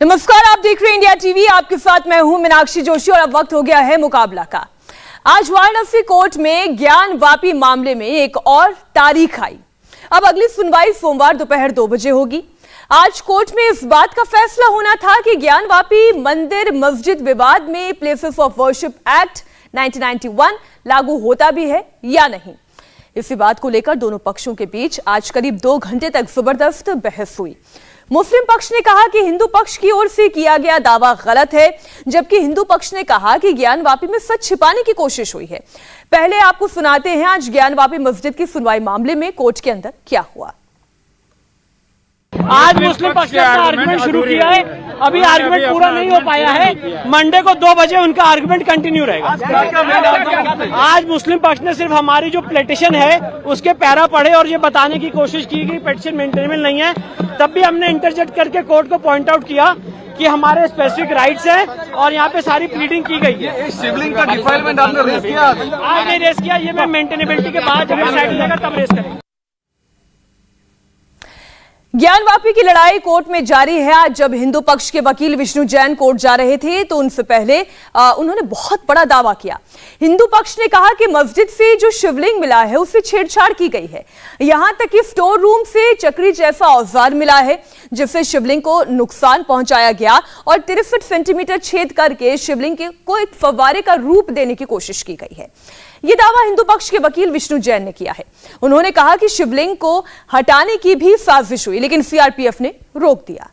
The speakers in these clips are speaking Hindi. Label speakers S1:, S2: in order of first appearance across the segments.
S1: नमस्कार, आप देख रहे हैं इंडिया टीवी। आपके साथ मैं हूं मीनाक्षी जोशी और अब वक्त हो गया है मुकाबला का। आज वाराणसी कोर्ट में ज्ञानवापी मामले में एक और तारीख आई। अब अगली सुनवाई सोमवार दोपहर 2 बजे होगी। आज कोर्ट में इस बात का फैसला होना था कि ज्ञानवापी मंदिर मस्जिद विवाद में प्लेसेस ऑफ वर्शिप एक्ट 1991 लागू होता भी है या नहीं। इसी बात को लेकर दोनों पक्षों के बीच आज करीब 2 घंटे तक जबरदस्त बहस हुई। मुस्लिम पक्ष ने कहा कि हिंदू पक्ष की ओर से किया गया दावा गलत है, जबकि हिंदू पक्ष ने कहा कि ज्ञानवापी में सच छिपाने की कोशिश हुई है। पहले आपको सुनाते हैं आज ज्ञानवापी मस्जिद की सुनवाई मामले में कोर्ट के अंदर क्या हुआ।
S2: आज मुस्लिम पक्ष ने अपना आर्गुमेंट शुरू किया है। अभी आर्गुमेंट पूरा नहीं हो पाया है। मंडे को 2 बजे उनका आर्गुमेंट कंटिन्यू रहेगा। आज मुस्लिम पक्ष ने सिर्फ हमारी जो पिटीशन है उसके पैरा पढ़े और ये बताने की कोशिश की कि पिटीशन मेंटेनेबल नहीं है। तब भी हमने इंटरजेक्ट करके कोर्ट को पॉइंट आउट किया कि हमारे स्पेसिफिक राइट्स हैं और यहाँ पे सारी प्लीडिंग की गई है।
S3: शिवलिंग का डिफाइलमेंट आपने रेस किया?
S2: आज नहीं रेस किया, ये मैं मेंटेनेबिलिटी के बाद जब साइड हो जाएगा तब रेस करेंगे।
S1: ज्ञानवापी की लड़ाई कोर्ट में जारी है। आज जब हिंदू पक्ष के वकील विष्णु जैन कोर्ट जा रहे थे तो उनसे पहले उन्होंने बहुत बड़ा दावा किया। हिंदू पक्ष ने कहा कि मस्जिद से जो शिवलिंग मिला है उससे छेड़छाड़ की गई है। यहां तक कि स्टोर रूम से चक्री जैसा औजार मिला है जिससे शिवलिंग को नुकसान पहुंचाया गया और 63 सेंटीमीटर छेद करके शिवलिंग को एक फव्वारे का रूप देने की कोशिश की गई है। यह दावा हिंदू पक्ष के वकील विष्णु जैन ने किया है। उन्होंने कहा कि शिवलिंग को हटाने की भी साजिश हुई लेकिन सीआरपीएफ ने रोक दिया।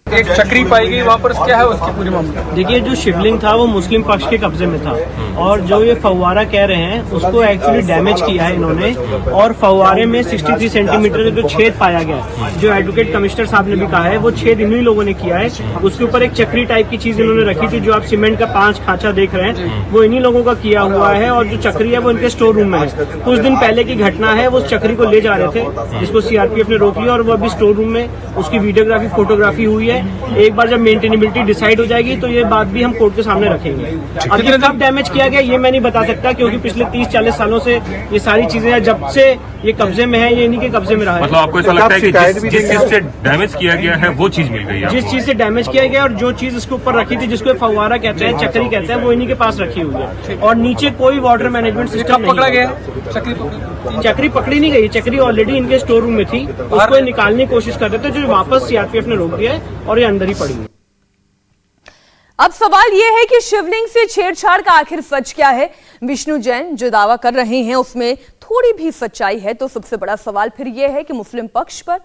S3: एक चक्री पाई गई वहाँ पर, क्या है उसकी पूरी मामला?
S2: देखिए, जो शिवलिंग था वो मुस्लिम पक्ष के कब्जे में था और जो ये फव्वारा कह रहे हैं उसको एक्चुअली डैमेज किया है इन्होंने और फव्वारे में 63 सेंटीमीटर जो छेद पाया गया, जो एडवोकेट कमिश्नर साहब ने भी कहा है, वो छेद इन्हीं लोगों ने किया है। उसके ऊपर एक चक्री टाइप की चीज इन्होंने रखी थी। जो आप सीमेंट का 5 खांचा देख रहे हैं वो इन्हीं लोगों का किया हुआ है और जो चक्री है वो इनके स्टोर रूम में है। कुछ दिन पहले की घटना है, वो उस चक्री को ले जा रहे थे जिसको सीआरपीएफ ने रोक लिया और वो अभी स्टोर रूम में उसकी वीडियोग्राफी फोटोग्राफी हुई है। एक बार जब मेंटेनेबिलिटी डिसाइड हो जाएगी तो ये बात भी हम कोर्ट के सामने रखेंगे। अब ये कब डैमेज किया गया ये मैं नहीं बता सकता क्योंकि पिछले 30-40 सालों से ये सारी चीजें जब से ये कब्जे में है, ये इन्हीं के कब्जे में रहा है।
S4: मतलब आपको ऐसा लगता है कि जिस चीज से डैमेज किया गया है वो चीज मिल गई है?
S2: जिस चीज से डैमेज किया गया और जो चीज इसके ऊपर रखी थी जिसको फव्वारा कहते हैं, चक्री कहते हैं, वो इन्हीं के पास रखी हुई है और नीचे कोई वाटर मैनेजमेंट सिस्टम नहीं
S3: पकड़ा गया।
S2: चक्री पकड़ी नहीं गई। चक्री ऑलरेडी इनके स्टोर रूम में थी, उसको निकालने की कोशिश कर रहे थे जो वापस सीआरपीएफ ने रोक दिया है और ये अंदर ही पड़ी है।
S1: अब सवाल यह है कि शिवलिंग से छेड़छाड़ का आखिर सच क्या है। विष्णु जैन जो दावा कर रहे हैं उसमें थोड़ी भी सच्चाई है तो सबसे बड़ा सवाल फिर यह है कि मुस्लिम पक्ष पर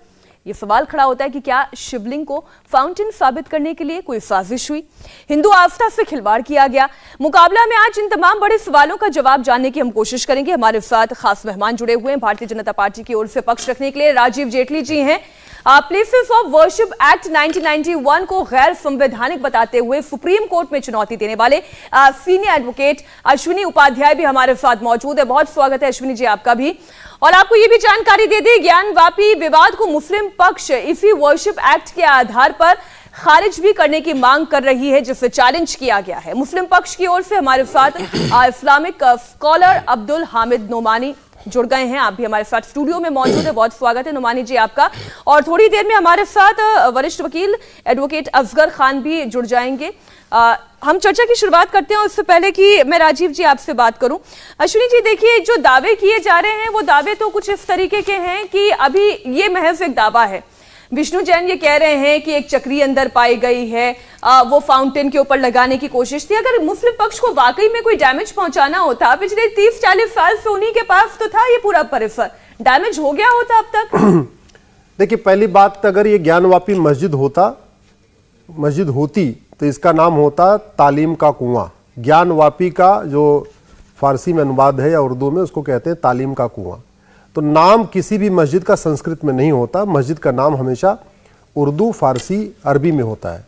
S1: यह सवाल खड़ा होता है कि क्या शिवलिंग को फाउंटेन साबित करने के लिए कोई साजिश हुई, हिंदू आस्था से खिलवाड़ किया गया। मुकाबला में आज इन तमाम बड़े सवालों का जवाब जानने की हम कोशिश करेंगे। हमारे साथ खास मेहमान जुड़े हुए हैं। भारतीय जनता पार्टी की ओर से पक्ष रखने के लिए राजीव जेटली जी हैं। प्लेसेस ऑफ वर्शिप एक्ट 1991 को गैर संवैधानिक बताते हुए सुप्रीम कोर्ट में चुनौती देने वाले सीनियर एडवोकेट अश्विनी उपाध्याय भी हमारे साथ मौजूद है। बहुत स्वागत है अश्विनी जी आपका भी। और आपको यह भी जानकारी दे दी, ज्ञानवापी विवाद को मुस्लिम पक्ष इसी वर्शिप एक्ट के आधार पर खारिज भी करने की मांग कर रही है जिसे चैलेंज किया गया है। मुस्लिम पक्ष की ओर से हमारे साथ इस्लामिक स्कॉलर अब्दुल हामिद नोमानी जुड़ गए हैं। आप भी हमारे साथ स्टूडियो में मौजूद है। बहुत स्वागत है नोमानी जी आपका। और थोड़ी देर में हमारे साथ वरिष्ठ वकील एडवोकेट असगर खान भी जुड़ जाएंगे। हम चर्चा की शुरुआत करते हैं। उससे पहले कि मैं राजीव जी आपसे बात करूं, अश्विनी जी देखिए, जो दावे किए जा रहे हैं वो दावे तो कुछ इस तरीके के हैं कि अभी ये महज एक दावा है। विष्णु जैन ये कह रहे हैं कि एक चक्री अंदर पाई गई है, वो फाउंटेन के ऊपर लगाने की कोशिश थी। अगर मुस्लिम पक्ष को वाकई में कोई डैमेज पहुंचाना होता, पिछले 30-40 साल से उन्हीं के पास तो था ये पूरा परिसर, डैमेज हो गया होता अब तक।
S5: देखिए, पहली बात, अगर ये ज्ञानवापी मस्जिद होती तो इसका नाम होता तालीम का कुआं। ज्ञानवापी का जो फारसी में अनुवाद है या उर्दू में उसको कहते हैं तालीम का कुआं। तो नाम किसी भी मस्जिद का संस्कृत में नहीं होता। मस्जिद का नाम हमेशा उर्दू, फारसी, अरबी में होता है।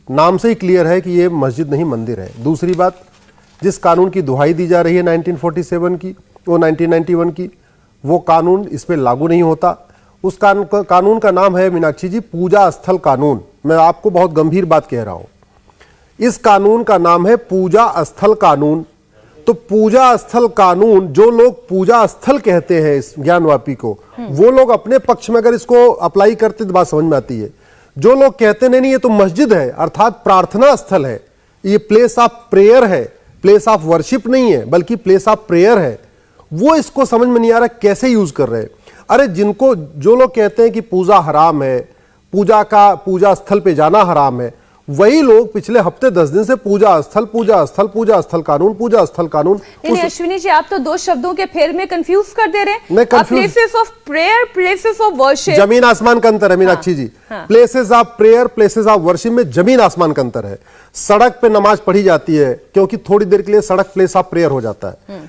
S5: नाम से ही क्लियर है कि ये मस्जिद नहीं मंदिर है। दूसरी बात, जिस कानून की दुहाई दी जा रही है 1947 की, वो 1991 की, वो कानून इस पर लागू नहीं होता। उस कानून का नाम है मीनाक्षी जी पूजा स्थल कानून। मैं आपको बहुत गंभीर बात कह रहा हूं। इस कानून का नाम है पूजा स्थल कानून। तो पूजा स्थल कानून, जो लोग पूजा स्थल कहते हैं इस ज्ञानवापी को, वो लोग अपने पक्ष में अगर इसको अप्लाई करते तो बात समझ में आती है। जो लोग कहते नहीं ये तो मस्जिद है अर्थात प्रार्थना स्थल है, ये प्लेस ऑफ प्रेयर है, प्लेस ऑफ वर्शिप नहीं है बल्कि प्लेस ऑफ प्रेयर है, वो इसको समझ में नहीं आ रहा कैसे यूज कर रहे हैं। अरे जिनको जो लोग कहते हैं कि पूजा हराम है, पूजा स्थल पे जाना हराम है, वही लोग पिछले हफ्ते 10 दिन से पूजा स्थल कानून।
S1: अश्विनी जी, आप तो दो शब्दों के फेर में कंफ्यूज कर दे रहे हैं।
S5: Places
S1: of prayer, places of worship,
S5: जमीन आसमान का अंतर है Meenakshi ji. Places of prayer, places of worship में जमीन आसमान का अंतर है। सड़क पे नमाज पढ़ी जाती है क्योंकि थोड़ी देर के लिए सड़क प्लेस ऑफ प्रेयर हो जाता है।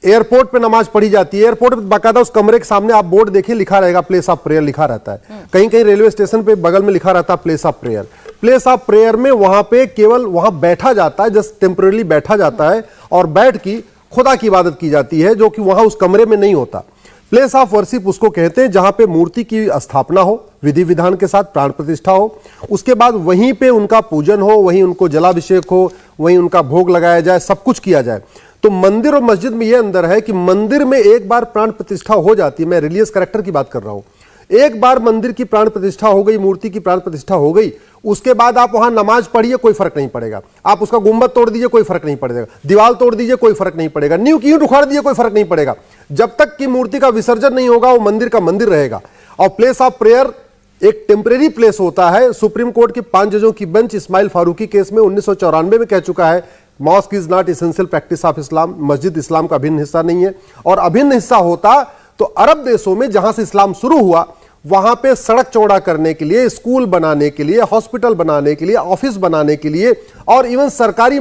S5: एयरपोर्ट पे नमाज पढ़ी जाती है, एयरपोर्ट पे बाकायदा उस कमरे के सामने आप बोर्ड देखिए लिखा रहेगा प्लेस ऑफ प्रेयर लिखा रहता है। कहीं कहीं रेलवे स्टेशन पे बगल में लिखा रहता है place of prayer. Place of prayer में वहां पे केवल वहां बैठा जाता है, जस्ट टेम्पररी बैठा जाता है और बैठ की खुदा की इबादत की जाती है, जो कि वहां उस कमरे में नहीं होता। प्लेस ऑफ वर्शिप उसको कहते हैं जहां पे मूर्ति की स्थापना हो, विधि विधान के साथ प्राण प्रतिष्ठा हो, उसके बाद वहीं पे उनका पूजन हो, वहीं उनको जलाभिषेक हो, वहीं उनका भोग लगाया जाए, सब कुछ किया जाए। तो मंदिर और मस्जिद में यह अंदर है कि मंदिर में एक बार प्राण प्रतिष्ठा हो जाती है, मैं रिलीजियस कैरेक्टर की बात कर रहा हूं, एक बार मंदिर की प्राण प्रतिष्ठा हो गई, मूर्ति की प्राण प्रतिष्ठा हो गई, उसके बाद आप वहां नमाज पढ़िए कोई फर्क नहीं पड़ेगा, आप उसका गुंबद तोड़ दीजिए कोई फर्क नहीं पड़ेगा, दीवार तोड़ दीजिए कोई फर्क नहीं पड़ेगा, नींव की ईंट उखाड़ दीजिए कोई फर्क नहीं पड़ेगा, जब तक कि मूर्ति का विसर्जन नहीं होगा वो मंदिर का मंदिर रहेगा। और प्लेस ऑफ प्रेयर एक टेम्परेरी प्लेस होता है। सुप्रीम कोर्ट की 5 जजों की बेंच इस्माइल फारूकी केस में 1994 में कह चुका है mask is not essential practice of Islam, मस्जिद इस्लाम का अभिन्न हिस्सा नहीं है। और अभिन्न हिस्सा होता तो अरब देशों में जहां से इस्लाम शुरू हुआ वहां पे सड़क चौड़ा करने के लिए, स्कूल बनाने के लिए, हॉस्पिटल बनाने के लिए, ऑफिस बनाने के लिए और इवन सरकारी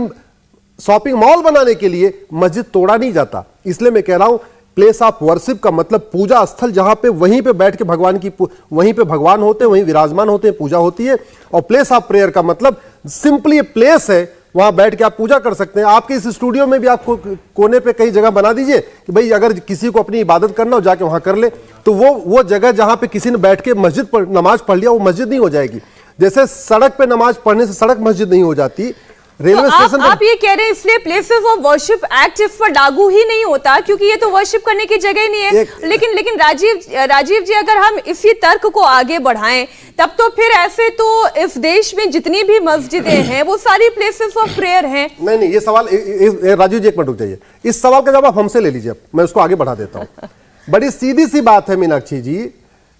S5: शॉपिंग मॉल बनाने के लिए मस्जिद तोड़ा नहीं जाता। इसलिए मैं कह रहा हूं प्लेस ऑफ वर्शिप का मतलब पूजा स्थल, जहां पे वहीं पे बैठ के भगवान की वहीं पे भगवान होते हैं, वहीं विराजमान होते हैं, पूजा होती है। और प्लेस ऑफ प्रेयर का मतलब सिंपली प्लेस है, वहां बैठ के आप पूजा कर सकते हैं। आपके इस स्टूडियो में भी आपको कोने पे कई जगह बना दीजिए कि भाई अगर किसी को अपनी इबादत करना हो जाके वहां कर ले, तो वो जगह जहां पे किसी ने बैठ के मस्जिद पर नमाज पढ़ लिया वो मस्जिद नहीं हो जाएगी। जैसे सड़क पे नमाज पढ़ने से सड़क मस्जिद नहीं हो जाती, रेलवे स्टेशन
S1: आप ये कह रहे हैं इसलिए प्लेसेस ऑफ वर्शिप एक्ट इस पर लागू ही नहीं होता क्योंकि ये तो वर्शिप करने की जगह ही नहीं है। लेकिन राजीव जी, अगर हम इसी तर्क को आगे बढ़ाएं तब तो फिर ऐसे तो इस देश में जितनी भी मस्जिदें हैं वो सारी प्लेसेस ऑफ प्रेयर हैं।
S5: नहीं, ये सवाल राजीव जी एक मिनट रुक जाइए, इस सवाल का जवाब हमसे ले लीजिए, मैं उसको आगे बढ़ा देता हूं। बड़ी सीधी सी बात है मीनाक्षी जी,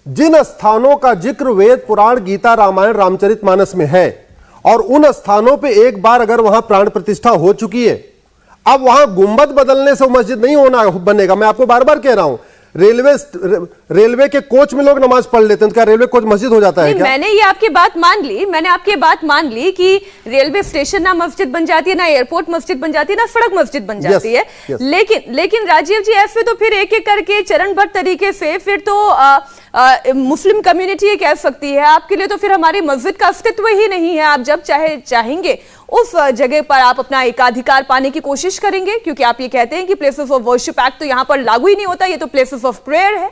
S5: जिन स्थानों का जिक्र वेद पुराण गीता रामायण रामचरितमानस में है और उन स्थानों पे एक बार अगर वहां प्राण प्रतिष्ठा हो चुकी है, अब वहां गुंबद बदलने से मस्जिद नहीं होना बनेगा। मैं आपको बार बार कह रहा हूं, रेलवे के कोच में लोग नमाज पढ़ लेते हैं, क्या रेलवे कोच मस्जिद हो जाता है क्या?
S1: मैंने ये आपकी बात मान ली, मैंने आपकी बात मान ली कि रेलवे स्टेशन ना मस्जिद बन जाती है, ना एयरपोर्ट मस्जिद बन जाती है, ना सड़क मस्जिद बन जाती है। लेकिन राजीव जी, ऐसे तो फिर एक एक करके चरणबद्ध तरीके से फिर तो मुस्लिम कम्युनिटी ये कह सकती है आपके लिए तो फिर हमारी मस्जिद का अस्तित्व ही नहीं है। आप जब चाहेंगे उस जगह पर आप अपना एकाधिकार पाने की कोशिश करेंगे, क्योंकि आप ये कहते हैं कि प्लेसेस ऑफ वर्शिप एक्ट तो यहां पर लागू ही नहीं होता, ये तो प्लेसेस ऑफ प्रेयर है।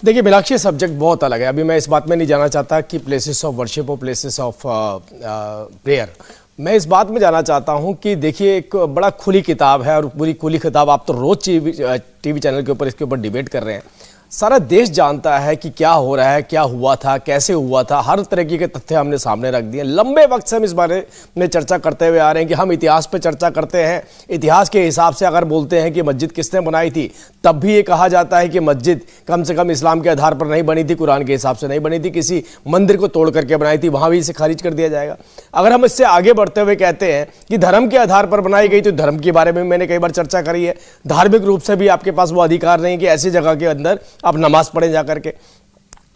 S6: देखिए मीनाक्षी, सब्जेक्ट बहुत अलग है। अभी मैं इस बात में नहीं जाना चाहता कि प्लेसेस ऑफ वर्शिप और प्लेसेस ऑफ प्रेयर, मैं इस बात में जाना चाहता हूं कि देखिए एक बड़ा खुली किताब है और पूरी खुली किताब आप तो रोज टीवी चैनल के ऊपर इसके ऊपर डिबेट कर रहे हैं। सारा देश जानता है कि क्या हो रहा है, क्या हुआ था, कैसे हुआ था, हर तरह के तथ्य हमने सामने रख दिए। लंबे वक्त से हम इस बारे में चर्चा करते हुए आ रहे हैं कि हम इतिहास पे चर्चा करते हैं। इतिहास के हिसाब से अगर बोलते हैं कि मस्जिद किसने बनाई थी, तब भी ये कहा जाता है कि मस्जिद कम से कम इस्लाम के आधार पर नहीं बनी थी, कुरान के हिसाब से नहीं बनी थी, किसी मंदिर को तोड़ करके बनाई थी, वहां भी इसे खारिज कर दिया जाएगा। अगर हम इससे आगे बढ़ते हुए कहते हैं कि धर्म के आधार पर बनाई गई, तो धर्म के बारे में मैंने कई बार चर्चा करी है। धार्मिक रूप से भी आपके पास वो अधिकार नहीं कि ऐसी जगह के अंदर आप नमाज पढ़े जाकर के।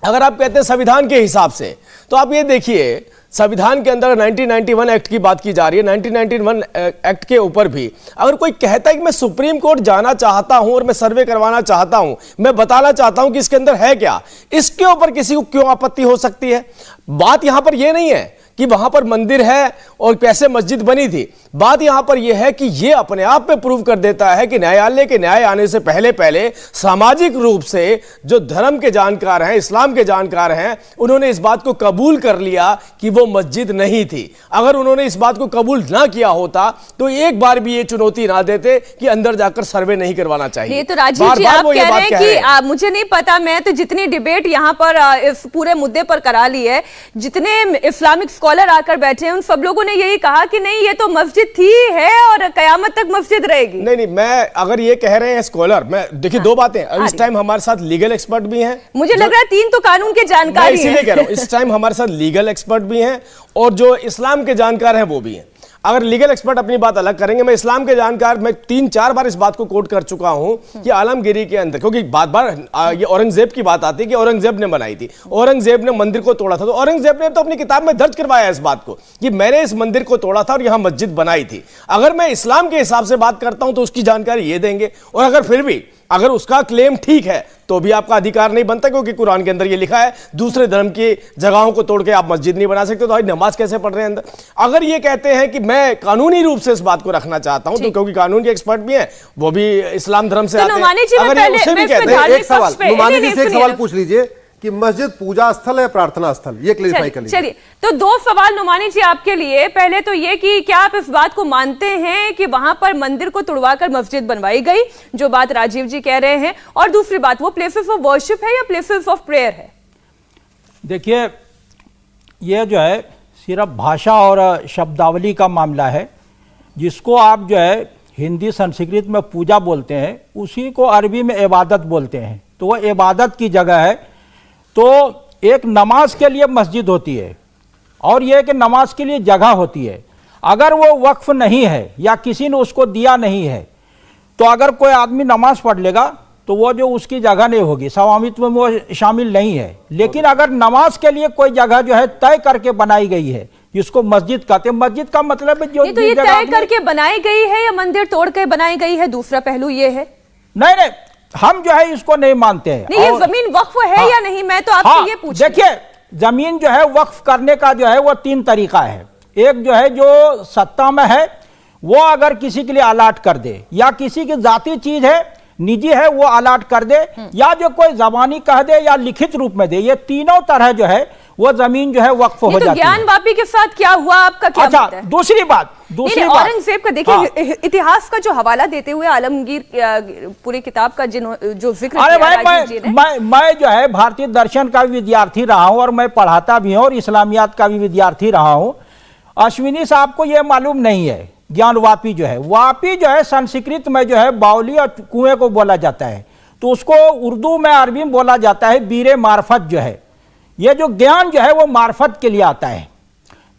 S6: अगर आप कहते हैं संविधान के हिसाब से, तो आप ये देखिए संविधान के अंदर 1991 एक्ट की बात की जा रही है। 1991 एक्ट के ऊपर भी अगर कोई कहता है कि मैं सुप्रीम कोर्ट जाना चाहता हूं और मैं सर्वे करवाना चाहता हूं, मैं बताना चाहता हूं कि इसके अंदर है क्या, इसके ऊपर किसी को क्यों आपत्ति हो सकती है? बात यहां पर यह नहीं है कि वहां पर मंदिर है और कैसे मस्जिद बनी थी। बात यहां पर यह है कि यह अपने आप में प्रूव कर देता है कि न्यायालय के न्याय आने से पहले पहले सामाजिक रूप से जो धर्म के जानकार हैं, इस्लाम के जानकार हैं, उन्होंने इस बात को कबूल कर लिया कि वो मस्जिद नहीं थी। अगर उन्होंने इस बात को कबूल ना किया होता तो एक बार भी ये चुनौती ना देते कि अंदर जाकर सर्वे नहीं करवाना चाहिए।
S1: ये तो राजीव जी आप कह रहे हैं कि मुझे नहीं पता, मैं तो जितनी डिबेट यहाँ पर इस पूरे मुद्दे पर करा ली है, जितने इस्लामिक स्कॉलर आकर बैठे हैं उन सब लोगों ने यही कहा कि नहीं ये तो मस्जिद थी है और कयामत तक मस्जिद रहेगी।
S6: नहीं, मैं अगर ये कह रहे हैं स्कॉलर, मैं देखिए दो बातें, अब इस टाइम हमारे साथ लीगल एक्सपर्ट भी हैं,
S1: मुझे लग रहा है 3 तो कानून के जानकार हैं,
S6: इसीलिए कह रहा हूं इस टाइम हमारे साथ लीगल एक्सपर्ट भी हैं और जो इस्लाम के जानकार हैं वो भी हैं। अगर लीगल एक्सपर्ट अपनी बात अलग करेंगे, मैं इस्लाम के जानकार, मैं 3-4 बार इस बात को कोट कर चुका हूं कि आलमगीरी के अंदर, क्योंकि बार बार ये औरंगजेब की बात आती है कि औरंगजेब ने बनाई थी, औरंगजेब ने मंदिर को तोड़ा था, तो औरंगजेब ने तो अपनी किताब में दर्ज करवाया इस बात को कि मैंने इस मंदिर को तोड़ा था और यहां मस्जिद बनाई थी। अगर मैं इस्लाम के हिसाब से बात करता हूं तो उसकी जानकारी ये देंगे, और अगर फिर भी अगर उसका क्लेम ठीक है तो भी आपका अधिकार नहीं बनता, क्योंकि कुरान के अंदर ये लिखा है दूसरे धर्म की जगहों को तोड़ के आप मस्जिद नहीं बना सकते, तो आज नमाज कैसे पढ़ रहे हैं अंदर। अगर ये कहते हैं कि मैं कानूनी रूप से इस बात को रखना चाहता हूं, तो क्योंकि कानून के एक्सपर्ट भी हैं, वो भी इस्लाम धर्म से आते हैं, अगर ये उसे भी कहते हैं,
S5: एक सवाल नुमानी जी से एक सवाल पूछ लीजिए कि मस्जिद पूजा स्थल है प्रार्थना स्थल, ये क्लेरिफाई कर लीजिए।
S1: चलिए, तो 2 सवाल नुमानी जी आपके लिए। पहले तो ये कि क्या आप इस बात को मानते हैं कि वहां पर मंदिर को तुड़वाकर मस्जिद बनवाई गई, जो बात राजीव जी कह रहे हैं, और दूसरी बात वो प्लेसेस ऑफ वर्शिप है या प्लेसेस ऑफ प्रेयर है?
S7: देखिए, ये जो है सिर्फ भाषा और शब्दावली का मामला है। जिसको आप जो है हिंदी संस्कृत में पूजा बोलते हैं, उसी को अरबी में इबादत बोलते हैं, तो वह इबादत की जगह है। तो एक नमाज के लिए मस्जिद होती है और यह कि नमाज के लिए जगह होती है। अगर वो वक्फ नहीं है या किसी ने उसको दिया नहीं है, तो अगर कोई आदमी नमाज पढ़ लेगा तो वो जो उसकी जगह नहीं होगी, स्वामित्व में वो शामिल नहीं है। लेकिन अगर नमाज के लिए कोई जगह जो है तय करके बनाई गई है, जिसको मस्जिद कहते हैं, मस्जिद का मतलब है जो
S1: तो ये तय करके बनाई गई है या मंदिर तोड़ के बनाई गई है, दूसरा पहलू ये है।
S7: नहीं, हम जो है इसको नहीं मानते हैं।
S1: नहीं, ये जमीन वक्फ है या नहीं, मैं तो आपसे ये पूछ,
S7: देखिए जमीन जो है वक्फ करने का जो है वो 3 तरीका है। एक जो है जो सत्ता में है वो अगर किसी के लिए अलाट कर दे, या किसी की जाती चीज है निजी है वो अलाट कर दे, या जो कोई जबानी कह दे या लिखित रूप में दे, ये तीनों तरह जो है वो जमीन जो है वक्फ हो जाती है।
S1: ज्ञानवापी के साथ क्या हुआ, आपका क्या
S7: अच्छा, दूसरी बात
S1: औरंगजेब का देखिए, इतिहास का जो हवाला देते हुए आलमगीर पूरी किताब का जो जिक्र
S7: अरे भाई, मैं जो है भारतीय दर्शन का भी विद्यार्थी रहा हूं और मैं पढ़ाता भी हूं और इस्लामियात का भी विद्यार्थी रहा हूं। अश्विनी साहब को यह मालूम नहीं है, ज्ञानवापी जो है, वापी जो है संस्कृत में जो है बावली और कुएं को बोला जाता है, तो उसको उर्दू में अरबी में बोला जाता है बीरे मार्फत। जो है ये जो ज्ञान जो है वो मार्फत के लिए आता है,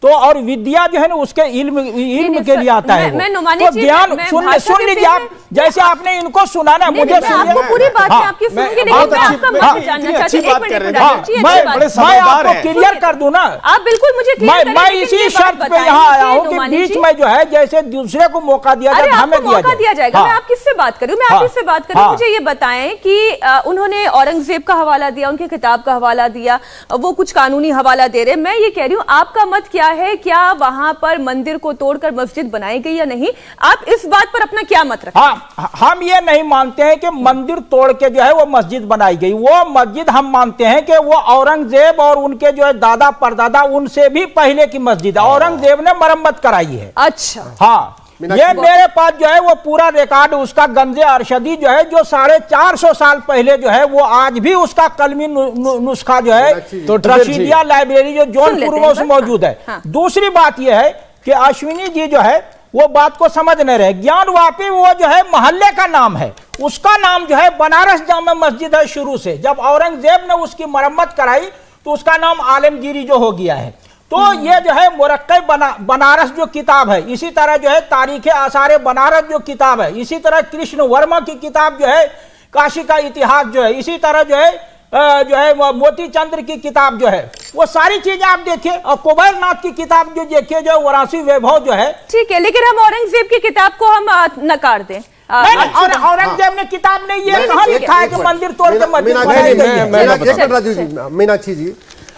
S7: तो और विद्या जो है ना उसके इल्म के लिए आता है। तो ज्ञान सुन लीजिए आप, जैसे आपने इनको सुना ना, मुझे
S1: आपको पूरी बात आपकी सुनूंगी, लेकिन मैं आपका मत जानना चाहती हूं।
S7: मैं आपको क्लियर कर दूं ना,
S1: आप बिल्कुल मुझे
S7: मैं इसी शर्त पे यहाँ आया हूँ कि बीच में जो है जैसे दूसरे को मौका दिया जाए, हमें दिया
S1: जाएगा। मैं आप किससे बात करूँ, मैं आप किससे बात करूँ, मुझे ये बताएं कि उन्होंने औरंगजेब का हवाला दिया, उनकी किताब का हवाला दिया, वो कुछ कानूनी हवाला दे रहे। मैं ये कह रही हूँ आपका मत क्या है, क्या वहां पर मंदिर को तोड़कर मस्जिद बनाई गई या नहीं, आप इस बात पर अपना क्या मत रखते हैं?
S7: हाँ, हम ये नहीं मानते हैं कि मंदिर तोड़ के जो है वो मस्जिद बनाई गई। वो मस्जिद हम मानते हैं कि वो औरंगजेब और उनके जो है दादा परदादा उनसे भी पहले की मस्जिद है, औरंगजेब ने मरम्मत कराई है।
S1: अच्छा,
S7: हाँ, ये मेरे पास जो है वो पूरा रिकॉर्ड उसका गंजे अरशदी जो है, जो 450 साल पहले जो है वो आज भी उसका कलमी नुस्खा जो है तो रशीदिया लाइब्रेरी जो जौनपुर में उसमें मौजूद है।
S1: हाँ।
S7: दूसरी बात यह है कि अश्विनी जी जो है वो बात को समझ नहीं रहे। ज्ञानवापी वो जो है मोहल्ले का नाम है, उसका नाम जो है बनारस जामा मस्जिद है शुरू से। जब औरंगजेब ने उसकी मरम्मत कराई तो उसका नाम आलमगीरी जो हो गया है। तो ये जो है मुरक्कब बनारस जो किताब है, इसी तरह जो है तारीख आसार बनारस जो किताब है, इसी तरह कृष्ण वर्मा की किताब जो है काशी का इतिहास जो है, इसी तरह जो है मोती चंद्र की किताब जो है, वो सारी चीजें आप देखिए, और कुबेर नाथ की किताब जो देखिए जो वाराणसी वैभव जो है।
S1: ठीक है, लेकिन हम औरंगजेब की किताब को हम नकार दें।
S7: औरंगजेब ने किताब ने ये कहा लिखा है कि मंदिर तोड़ के मस्जिद बनाई गई है।
S5: मीनाक्षी जी,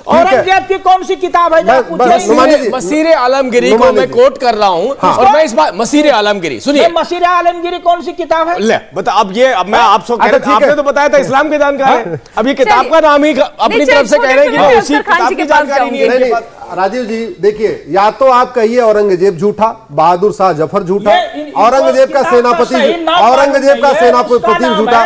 S7: औरंगजेब की कौन सी किताब है?
S6: मसीर आलमगिरी को मैं कोट कर रहा हूं। और मैं इस बात मसीर आलमगिरी, सुनिए,
S7: मसीर आलमगिरी कौन सी किताब है?
S6: ले बता, अब मैं आपसे कह रहा, आपने तो बताया था इस्लाम के जानकार है, अब ये किताब का नाम ही अपनी तरफ से कह रहे हैं कि उसी किताब की जानकारी नहीं है।
S5: राजीव जी देखिए, या तो आप कहिए औरंगजेब झूठा, बहादुर शाह जफर झूठा, औरंगजेब का सेनापति झूठा,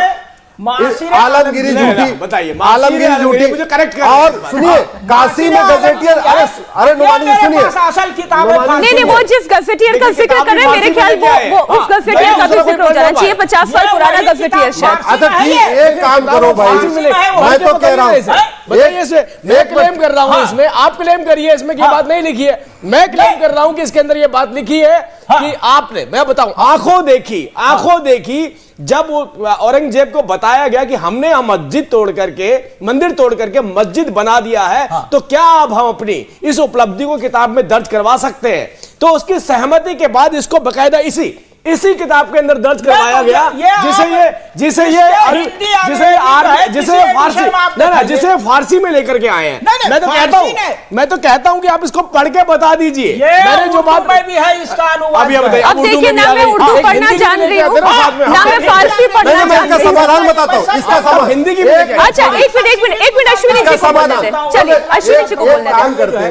S5: आलमगिरी झूठी,
S6: बताइए,
S5: आलमगिरी झूठी,
S6: मुझे करेक्ट कर।
S5: और सुनिए, काशी में गजेटियर, अरे नुमानी जी सुनिए,
S7: असल किताब
S1: नहीं, वो जिस गजेटियर का जिक्र कर रहे हैं, मेरे ख्याल वो उस गजेटियर का भी जिक्र हो जाना चाहिए, 50 साल पुराना गजेटियर शायद।
S5: अच्छा ठीक, एक काम करो भाई, मैं तो कह रहा हूँ,
S6: मैं क्लेम कर रहा हूं इसमें, आप क्लेम करिए इसमें की बात नहीं लिखी है, मैं क्लेम कर रहा हूं कि इसके अंदर ये बात लिखी है कि आपने, मैं बताऊं, आंखों देखी जब औरंगजेब को बताया गया कि हमने यहां मस्जिद तोड़ करके, मंदिर तोड़ करके मस्जिद बना दिया है, तो क्या अब हम अपनी इस उपलब्धि को किताब में दर्ज करवा सकते हैं? तो उसकी सहमति के बाद इसको बकायदा इसी किताब के अंदर दर्ज करवाया गया, जिसे फारसी में लेकर के आए हैं। मैं तो कहता हूं कि आप इसको पढ़ के बता दीजिए। मैंने जो बात
S7: में भी है इसका अनुवाद।
S1: अब देखिए, ना मैं उर्दू पढ़ना जान रही हूँ, ना मैं फारसी पढ़ना जान रही हूँ।
S5: समाधान बताता हूँ इसका समाधान
S6: हिंदी की।
S1: अच्छा एक मिनट अश्विनी जी को बोलने दें। चलिए अश्विनी जी को बोलने दें।
S5: काम करते हैं,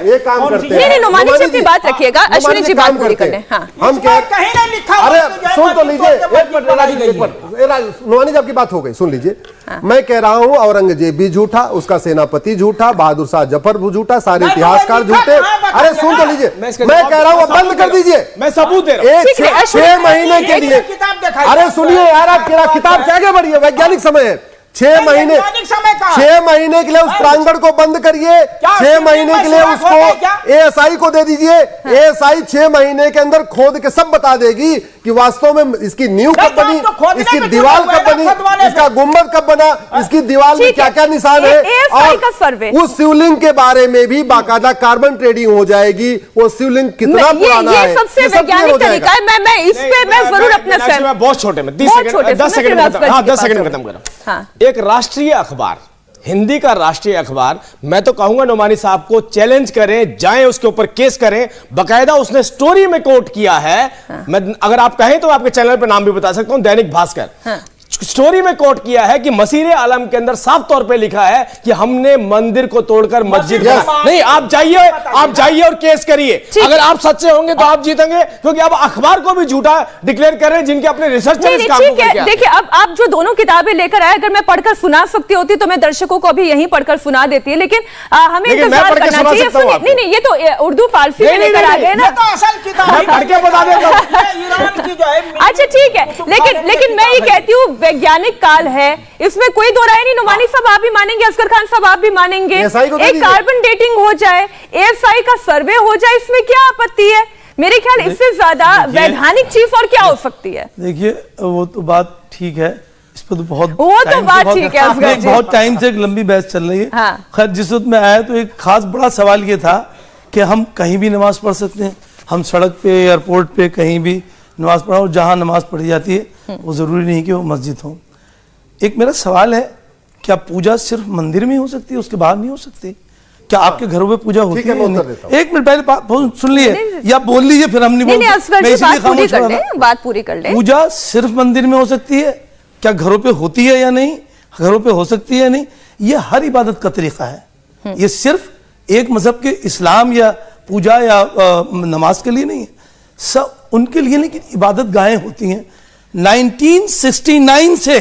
S1: नहीं, नुमानी जी अपनी बात रखिएगा, अश्विनी जी बात पूरी कर लें। हाँ,
S5: हम क्या,
S7: कहीं ना लिखा,
S5: अरे सुन तो लीजिए, एक मिनट, नुमानी जी आपकी बात हो गई, सुन लीजिए। मैं कह रहा हूं औरंगजेब भी झूठा, उसका सेनापति झूठा, बहादुर शाह जफर भी झूठा, सारे इतिहासकार झूठे। अरे सुन तो लीजिए, मैं कह रहा हूं बंद कर दीजिए,
S6: मैं सबूत दे रहा हूं।
S5: 6 महीने के लिए, अरे सुनिए यार, आप किताब से आगे बढ़िए, वैज्ञानिक समय है। 6 महीने के लिए उस प्रांगण को बंद करिए, 6 महीने के लिए उसको एएसआई को दे दीजिए। एएसआई 6 महीने के अंदर खोद के सब बता देगी कि वास्तव में इसकी नींव कब बनी, इसकी दीवार कब बनी, इसका गुंबद कब बना, इसकी दीवार में क्या क्या निशान है, और उस शिवलिंग के बारे में भी बाकायदा कार्बन ट्रेडिंग हो जाएगी, वो शिवलिंग कितना पुराना है।
S1: ये सबसे वैज्ञानिक तरीका है। मैं इस पे मैं जरूर अपना
S6: बहुत छोटे में 10 सेकंड खत्म करो। एक राष्ट्रीय अखबार, हिंदी का राष्ट्रीय अखबार, मैं तो कहूंगा नुमानी साहब को चैलेंज करें, जाएं उसके ऊपर केस करें, बकायदा उसने स्टोरी में कोट किया है। मैं अगर आप कहें तो आपके चैनल पे नाम भी बता सकता हूं, दैनिक भास्कर स्टोरी में कोट किया है कि मसीरे आलम के अंदर साफ तौर पे लिखा है कि हमने मंदिर को तोड़कर मस्जिद बना। नहीं, आप जाइए और केस करिए। अगर आप सच्चे होंगे तो आप जीतेंगे, क्योंकि अब अखबार को भी झूठा डिक्लेयर कर रहे हैं जिनके अपने रिसर्चर इस काम को करके आए।
S1: देखिए, अब आप जो दोनों किताबें लेकर आए, अगर मैं पढ़कर सुना सकती होती तो मैं दर्शकों को अभी यहीं पढ़कर सुना देती है, लेकिन हमें इंतजार करना चाहिए। नहीं, ये तो उर्दू फारसी में लेकर आ गए ना,
S7: तो असल किताब
S6: पढ़ के बता देता हूं।
S7: ईरान की जो है,
S1: अच्छा ठीक है, लेकिन मैं ये कहती हूँ वैज्ञानिक काल है, इसमें कोई दो राय नहीं। नुमानी साहब आप भी मानेंगे, असगर खान साहब आप भी मानेंगे, एक कार्बन डेटिंग हो जाए, एएसआई का सर्वे हो जाए, इसमें क्या आपत्ति है? मेरे ख्याल इससे ज्यादा वैधानिक चीज और क्या हो सकती है?
S8: देखिए, वो तो बात ठीक है, इस पर तो बहुत
S1: ठीक है,
S8: बहुत टाइम से एक लंबी बहस चल रही है। खैर, जिस वक्त में आया तो एक खास बड़ा सवाल ये था कि हम कहीं भी नमाज पढ़ सकते हैं, हम सड़क पे, एयरपोर्ट पे कहीं भी नमाज पढ़ा, और जहां नमाज पढ़ी जाती है वो जरूरी नहीं कि वो मस्जिद हो। एक मेरा सवाल है, क्या पूजा सिर्फ मंदिर में हो सकती है, उसके बाहर नहीं हो सकती? क्या आपके घरों में पूजा होती है? एक मिनट पहले बात सुन लिए या बोल लीजिए, फिर हम नहीं बोलते।
S1: बात पूरी कर ले।
S8: पूजा सिर्फ मंदिर में हो सकती है, क्या घरों पे होती है या नहीं, घरों पे हो सकती है या नहीं? ये हर इबादत का तरीका है, ये सिर्फ एक मजहब के इस्लाम या पूजा या नमाज के लिए नहीं है, सब उनके लिए। लेकिन इबादत गाहें होती हैं 1969 से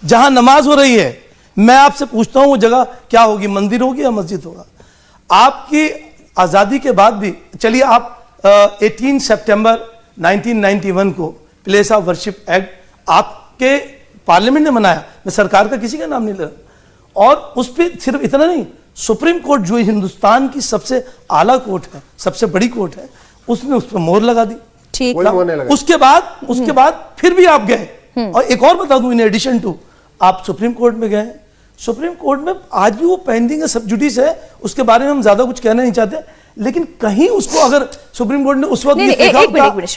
S8: जहां नमाज हो रही है। मैं आपसे पूछता हूं वो जगह क्या होगी, मंदिर होगी या मस्जिद होगा? आपकी आजादी के बाद भी, चलिए आप 18 सितंबर 1991 को प्लेस ऑफ वर्शिप एक्ट आपके पार्लियामेंट ने मनाया, मैं सरकार का किसी का नाम नहीं ले रहा, और उस पर सिर्फ इतना नहीं, सुप्रीम कोर्ट जो हिंदुस्तान की सबसे आला कोर्ट है, सबसे बड़ी कोर्ट है, उसने उस पर मोहर लगा दी।
S1: ठीक,
S8: उसके बाद फिर भी आप गए। और एक और बता दूं, इन एडिशन टू, आप सुप्रीम कोर्ट में गए, सुप्रीम कोर्ट में आज भी वो पेंडिंग है, सब जुडिस है, उसके बारे में हम ज्यादा कुछ कहना नहीं चाहते, लेकिन कहीं उसको अगर सुप्रीम कोर्ट ने उस वक्त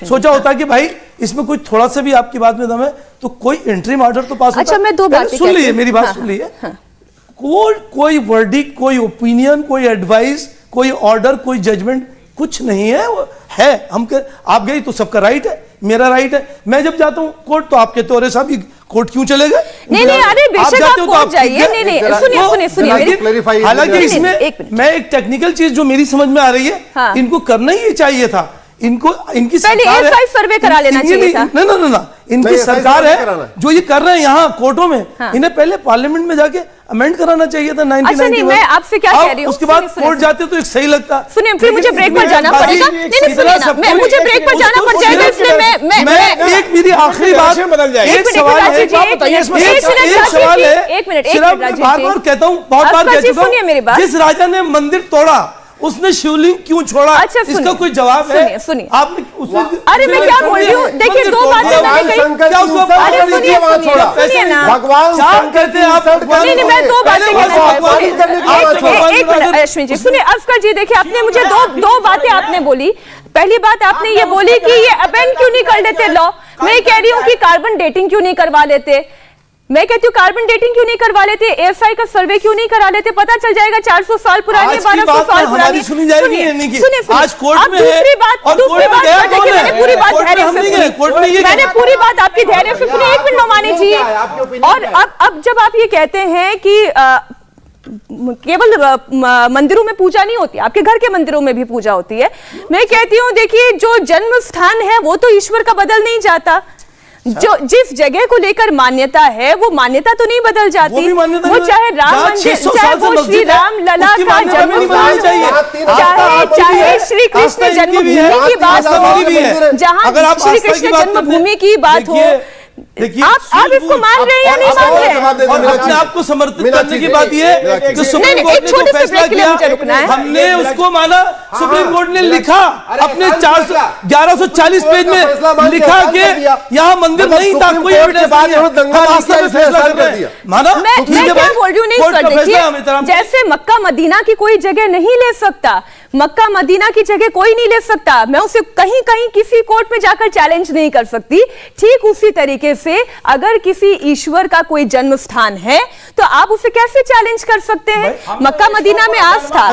S8: सोचा होता कि भाई इसमें कोई थोड़ा सा भी आपकी बात में दम है, तो कोई इंटरिम ऑर्डर तो पास होता।
S1: अच्छा, मैं दो बातें
S8: सुन लीजिए, मेरी बात सुन लीजिए। कोई वर्डिक्ट, कोई ओपिनियन, कोई एडवाइस, कोई ऑर्डर, कोई जजमेंट कुछ नहीं है। आप गई तो सबका राइट है, मेरा राइट है। मैं जब जाता हूँ कोर्ट तो आप कहते हो अरे साहब कोर्ट क्यों चले गए?
S1: नहीं, अरे बेशक आप कोर्ट जाइए। नहीं, सुनिए।
S8: हालांकि इसमें मैं एक टेक्निकल चीज जो मेरी समझ में आ रही है, इनको करना ही चाहिए था। इनकी सरकार है,
S1: सर्वे करा लेना चाहिए था।
S8: ना, इनकी सरकार है जो ये कर रहे हैं यहाँ कोर्टों में, इन्हें पहले पार्लियामेंट में जाके अमेंड कराना चाहिए था 1991।
S1: मैं आपसे क्या कह रही हूँ,
S8: उसके बाद कोर्ट जाते तो एक सही लगता।
S1: सुनिए, फिर मुझे ब्रेक पर जाना पड़ेगा। नहीं, मुझे ब्रेक पर जाना पड़ जाएगा, इसलिए मैं
S8: एक मेरी आखिरी बात बदल जाए। एक सवाल है,
S1: एक मिनट,
S8: बार कहता हूँ, बहुत बार कह चुका हूँ, जिस राजा ने मंदिर तोड़ा उसने शिवलिंग क्यों छोड़ा?
S1: अच्छा,
S8: इसका कोई जवाब है?
S1: सुनिए,
S8: आपने उसने,
S1: अरे मैं क्या बोल रही हूँ, देखिए दो बातें मैंने कही। सुनिए ना,
S5: भगवान
S8: कहते हैं आप।
S1: नहीं, मैं दो बातें अश्विन जी सुनिए। असगर जी देखिए, आपने मुझे दो बातें आपने बोली। पहली बात आपने ये बोली कि ये अमेंड क्यों नहीं कर लेते लॉ। मैं कह रही हूँ कि कार्बन डेटिंग क्यों नहीं करवा लेते। मैं कहती हूँ कार्बन डेटिंग क्यों नहीं करवा लेते, एएसआई का सर्वे क्यों नहीं करा लेते, पता चल जाएगा 400 साल पुरानी, 1200 साल पुरानी।
S8: सुनी जाएगी।
S1: सुनिए,
S8: आज कोर्ट में
S1: दूसरी बात मैंने पूरी बात धैर्य से सुनी। मैंने पूरी बात आपकी धैर्य से सुनी। एक मिनट नौमानी जी। और अब जब आप ये कहते हैं कि केवल मंदिरों में पूजा नहीं होती, आपके घर के मंदिरों में भी पूजा होती है। मैं कहती हूँ देखिए, जो जन्म स्थान है वो तो ईश्वर का बदल नहीं जाता। जो जिस जगह को लेकर मान्यता है वो मान्यता तो नहीं बदल जाती। वो चाहे राम मंदिर, चाहे वो श्री राम लला का जन्मस्थान, चाहे श्री कृष्ण जन्मभूमि की बात हो, जहाँ श्री कृष्ण जन्मभूमि की बात हो, आप इसको मान रहे हैं या नहीं मान रहे?
S8: और अपने आप को समर्पित करने की बात ये कि सुप्रीम कोर्ट ने जो फैसला किया हमने उसको माना। सुप्रीम कोर्ट ने लिखा अपने 1140 पेज में लिखा कि यहाँ मंदिर नहीं था, कोई एविडेंस नहीं है, हम आस्था में फैसला कर रहे हैं। माना?
S1: मैं क्या बोल रही हूँ, नहीं सर देखिए, जैसे मक्का मदीना की कोई जगह नहीं ले सकता, मक्का मदीना की जगह कोई नहीं ले सकता, मैं उसे कहीं किसी कोर्ट में जाकर चैलेंज नहीं कर सकती। ठीक उसी तरीके से अगर किसी ईश्वर का कोई जन्म स्थान है तो आप उसे कैसे चैलेंज कर सकते हैं? मक्का मदीना में आस्था,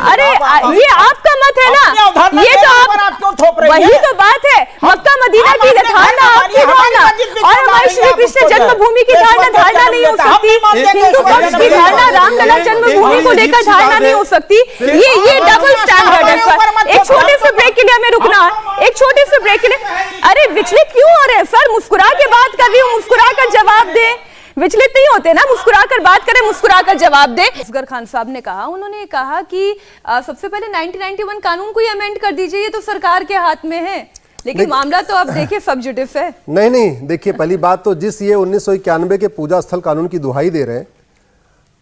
S1: अरे ये आपका मत है ना, ये तो आप वही तो बात है। मक्का मदीना की धारणा आपकी धारणा और हमारे श्री कृष्ण जन्मभूमि की धारणा नहीं हो सकती। हिंदू पक्ष की धारणा रामलला जन्मभूमि को लेकर धारणा नहीं हो सकती। ये डबल स्टैंडर्ड है सर। एक छोटे से ब्रेक के लिए हमें रुकना, एक छोटे से ब्रेक के लिए। अरे विचलित क्यों हो रहे हैं सर? मुस्कुरा के बात कर रही हूँ, मुस्कुरा कर जवाब दे। विचलित नहीं होते ना, मुस्कुरा कर बात करें, मुस्कुरा कर जवाब दे। असगर खान साहब ने कहा, उन्होंने कहा कि सबसे पहले 1991 कानून को ही अमेंड कर दीजिए, ये तो सरकार के हाथ में है। लेकिन मामला तो अब देखिए सब जुडिस है।
S5: नहीं, देखिए पहली बात तो जिस ये 1991 के पूजा स्थल कानून की दुहाई दे रहे हैं,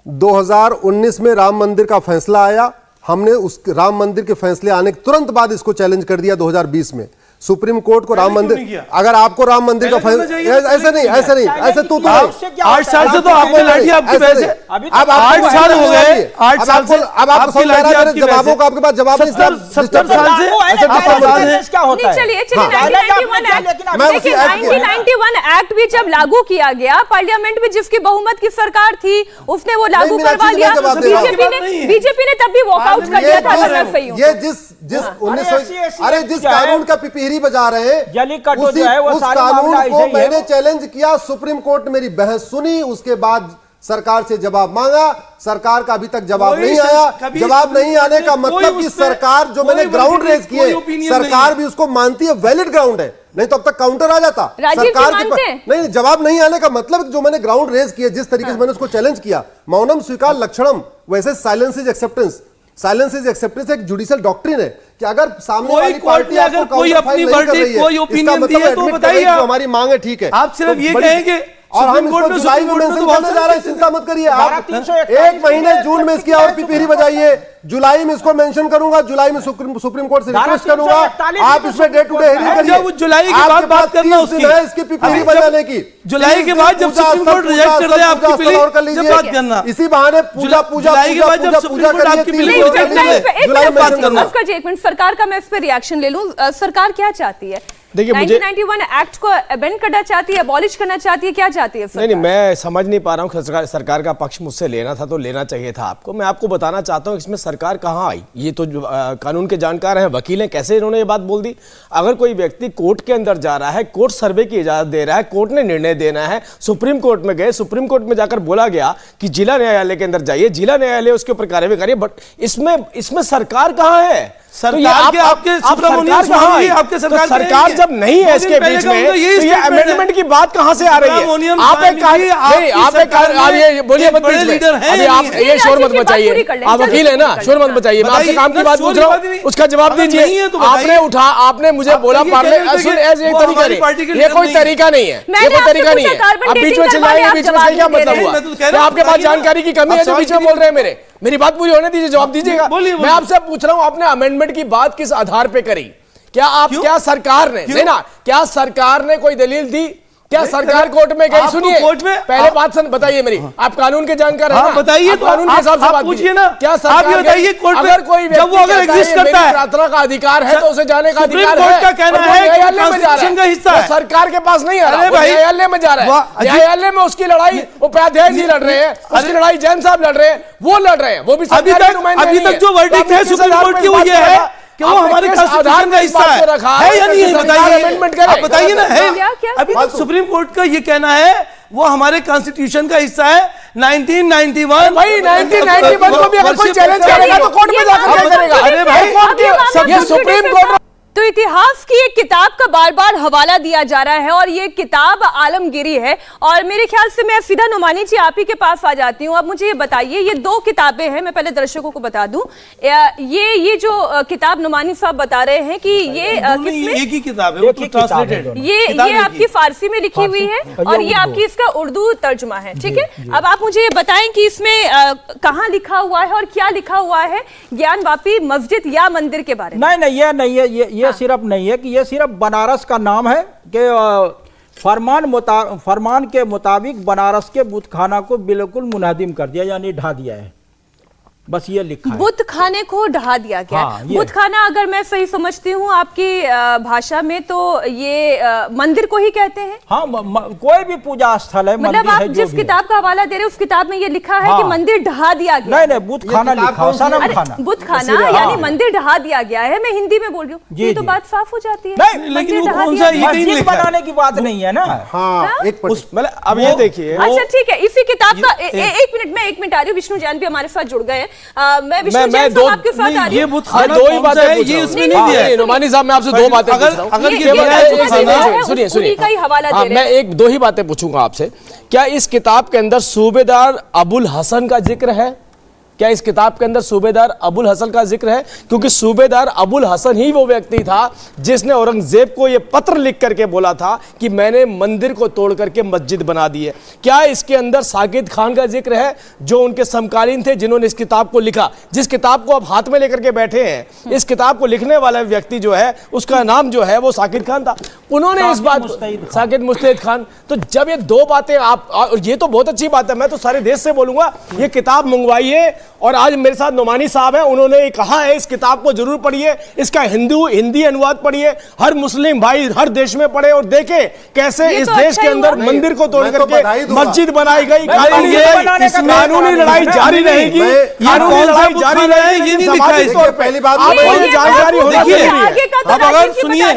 S5: 2019 में राम मंदिर का फैसला आया, हमने उस राम मंदिर के फैसले आने के तुरंत बाद इसको चैलेंज कर दिया 2020 में सुप्रीम कोर्ट को। राम मंदिर, अगर आपको राम मंदिर का फैसला ऐसे नहीं ऐसे तो
S8: 8 साल से तो आपने लड़ी, आपकी वजह से अब 8 साल हो गए। 8 साल से अब आपको समझ आ रहा है जवाबों का, आपके पास जवाब नहीं। 70 साल से क्या होता है?
S1: चलिए 1991 एक्ट भी जब लागू किया गया, पार्लियामेंट में जिसकी बहुमत की सरकार थी उसने वो लागू करवा लिया। बीजेपी ने तब भी वॉकआउट कर दिया था। अगर मैं सही हूं,
S5: ये जिस 1900 अरे जिस कानून का पिपीहिरी बजा रहे हैं उस कानून को मैंने चैलेंज किया। सुप्रीम कोर्ट ने मेरी बहस सुनी, उसके बाद सरकार से जवाब मांगा, सरकार का अभी तक जवाब नहीं आया। जवाब नहीं आने का मतलब कि सरकार जो मैंने ग्राउंड रेज किए, सरकार भी उसको मानती है वैलिड ग्राउंड है, नहीं तो अब तक काउंटर आ जाता। सरकार के नहीं, जवाब नहीं आने का मतलब जो मैंने ग्राउंड रेज किया, जिस तरीके से मैंने उसको चैलेंज किया, मौनम स्वीकार लक्षणम, वैसे silence is acceptance. Silence is acceptance एक जुडिशियल डॉक्ट्रिन है कि अगर सामने वाली पार्टी
S8: अगर कोई अपनी वर्डिक्ट, कोई ओपिनियन दिए तो बताइए,
S5: हमारी मांग है, ठीक है।
S8: आप सिर्फ ये कहेंगे
S5: और हम इसको जुलाई में मेंशन करने जा रहे हैं, चिंता मत करिए आप। 1 महीने जून में इसकी और पिपीहिरी बजाइए, जुलाई में इसको मेंशन करूंगा, जुलाई में सुप्रीम कोर्ट से रिक्वेस्ट करूंगा आप इसमें डे टू डे हियरिंग करिए।
S8: जुलाई के बाद बात करना
S5: इसकी पिपीहिरी बजाने की,
S8: जुलाई के बाद जब सुप्रीम कोर्ट रिजेक्ट कर दे आपकी पिली जब बात करना,
S5: इसी बहाने पूजा
S8: जुलाई के बाद जब सुप्रीम कोर्ट आपकी पिली
S1: जुलाई में बात करना। सरकार का मैं इस पर रिएक्शन ले लूं, सरकार क्या चाहती है?
S6: देखिए,
S1: 1991 एक्ट को अबेंड करना चाहती है, अबॉलिश करना चाहती है, क्या चाहती है सरकार?
S6: नहीं, मैं समझ नहीं पा रहा हूँ। सरकार का पक्ष मुझसे लेना था तो लेना चाहिए था आपको। मैं आपको बताना चाहता हूँ इसमें सरकार कहाँ आई। ये तो कानून के जानकार हैं, वकील हैं, कैसे इन्होंने ये बात बोल दी? अगर कोई व्यक्ति कोर्ट के अंदर जा रहा है, कोर्ट सर्वे की इजाजत दे रहा है, कोर्ट ने निर्णय देना है, सुप्रीम कोर्ट में गए, सुप्रीम कोर्ट में जाकर बोला गया कि जिला न्यायालय के अंदर जाइए, जिला न्यायालय उसके ऊपर कार्रवाई करिए, बट इसमें सरकार कहाँ है?
S8: सरकार के आपके
S6: सरकार जब नहीं है इसके बीच में, तो ये अमेंडमेंट की बात कहां से आ रही है? आप बोलिए मत बीच में, अभी आप ये शोर मत मचाइए, आप वकील है ना, शोर मत मचाइए। मैं आपसे काम की बात पूछ रहा हूँ, उसका जवाब दीजिए। आपने मुझे बोला ये कोई तरीका नहीं है, ये कोई तरीका नहीं है। आप बीच में चिल्लाएंगे, बीच में क्या मतलब हुआ? आपके पास जानकारी की कमी है जो बीच में बोल रहे हैं मेरे। मेरी बात पूरी होने दीजिए, जवाब दीजिएगा। मैं आपसे पूछ रहा हूं, आपने अमेंडमेंट की बात किस आधार पे करी? क्या सरकार ने देना, क्या सरकार ने कोई दलील दी? क्या सरकार कोर्ट में गई? सुनिए, पहले बात बताइए मेरी। आप कानून के जानकार हैं ना,
S8: बताइए।
S6: कानून के हिसाब से बात
S8: पूछिए ना।
S6: क्या सरकार
S8: बताइए, कोर्ट में
S6: अगर कोई
S8: जब वो अगर एग्जिस्ट करता है,
S6: प्रार्थना का अधिकार है तो उसे जाने का अधिकार है।
S8: का कहना है
S6: न्यायालय में जा रहा
S8: का हिस्सा
S6: है,
S8: है,
S6: सरकार के पास नहीं आ रहा, न्यायालय में जा रहा है। न्यायालय में उसकी लड़ाई उपाध्याय जी लड़ रहे हैं, उसकी लड़ाई जैन साहब लड़ रहे हैं, वो लड़ रहे हैं, वो भी
S8: अभी तक जो वर्डिक्ट है सुप्रीम कोर्ट की वो ये है कि वो हमारे कॉन्स्टिट्यूशन का हिस्सा है या नहीं है? बताइए, आप बताइए ना, है? अभी तक सुप्रीम कोर्ट का ये कहना है वो हमारे कॉन्स्टिट्यूशन का हिस्सा है। 1991
S6: भाई 1991 को भी अगर कोई चैलेंज करेगा तो कोर्ट में जाकर क्या करेगा?
S8: अरे भाई,
S6: ये सुप्रीम कोर्ट।
S1: तो इतिहास की एक किताब का बार बार हवाला दिया जा रहा है और ये किताब आलमगिरी है। और मेरे ख्याल से मैं सीधा नुमानी जी आप ही के पास आ जाती हूँ। अब मुझे ये बताइए, ये दो किताबें हैं, मैं पहले दर्शकों को बता दूं, ये जो किताब नुमानी साहब बता रहे हैं कि ये किसमें,
S8: एक ही किताब है, वो तो ट्रांसलेटेड,
S1: ये आपकी फारसी में लिखी हुई है और ये आपकी इसका उर्दू तर्जुमा है, ठीक है। अब आप मुझे ये बताएं कि इसमें कहाँ लिखा हुआ है और क्या लिखा हुआ है ज्ञानवापी मस्जिद या मंदिर के बारे में?
S7: नहीं, ये नहीं है, ये सिर्फ नहीं है कि ये सिर्फ बनारस का नाम है कि फरमान के मुताबिक बनारस के बुतखाना को बिल्कुल मुनहदिम कर दिया, यानी ढा दिया है, बस ये लिखा है।
S1: बुत खाने को ढहा दिया गया।
S7: हाँ,
S1: बुत खाना अगर मैं सही समझती हूँ आपकी भाषा में तो ये मंदिर को ही कहते हैं।
S7: हाँ, कोई भी पूजा स्थल है,
S1: मतलब आप जिस किताब का हवाला दे रहे हैं उस किताब में ये लिखा है कि मंदिर ढहा दिया गया।
S7: नहीं, बुत खाना लिखा, सनम खाना।
S1: बुत खाना यानी मंदिर ढहा दिया गया है। मैं हिंदी में बोल रही हूँ, ये तो बात साफ हो जाती है।
S8: लेकिन मस्जिद
S7: बनाने की बात नहीं है ना।
S6: मतलब अब ये देखिए,
S1: अच्छा ठीक है, इसी किताब का एक मिनट आ रही हूँ। विष्णु जैन भी हमारे साथ जुड़ गए हैं। मैं विष्णु जैन साहब आपके साथ आ रही हूँ।
S6: दो ही बातें पूछ रहा हूं। नुमानी साहब, मैं आपसे दो बातें पूछ रहा हूं। सुनिए, मैं एक दो ही बातें पूछूंगा आपसे। क्या इस किताब के अंदर सूबेदार अबुल हसन का जिक्र है? क्या इस किताब के अंदर सूबेदार अबुल हसन का जिक्र है? क्योंकि सूबेदार अबुल हसन ही वो व्यक्ति था जिसने औरंगजेब को ये पत्र लिख करके बोला था कि मैंने मंदिर को तोड़ करके मस्जिद बना दी है। क्या इसके अंदर साकिब खान का जिक्र है, जो उनके समकालीन थे, जिन्होंने इस किताब को लिखा? जिस किताब को आप हाथ में लेकर के बैठे हैं, इस किताब को लिखने वाला व्यक्ति जो है उसका नाम जो है वो साकिब खान था। उन्होंने इस बात, साकिब मुस्तैद खान। तो जब ये दो बातें आप, और ये तो बहुत अच्छी बात है, मैं तो सारे देश से बोलूंगा ये किताब मंगवाइए। और आज मेरे साथ नुमानी साहब हैं, उन्होंने कहा है इस किताब को जरूर पढ़िए, इसका हिंदी अनुवाद पढ़िए, हर मुस्लिम भाई हर देश में पढ़े और देखे कैसे इस देश के अंदर मंदिर को तोड़ करके मस्जिद बनाई गई। कानूनी लड़ाई जारी रहेगी, कानूनी लड़ाई जारी रहेगी, ये नहीं लिखा है। पहली बात जानकारी होनी चाहिए।
S8: अब अगर सुनिए,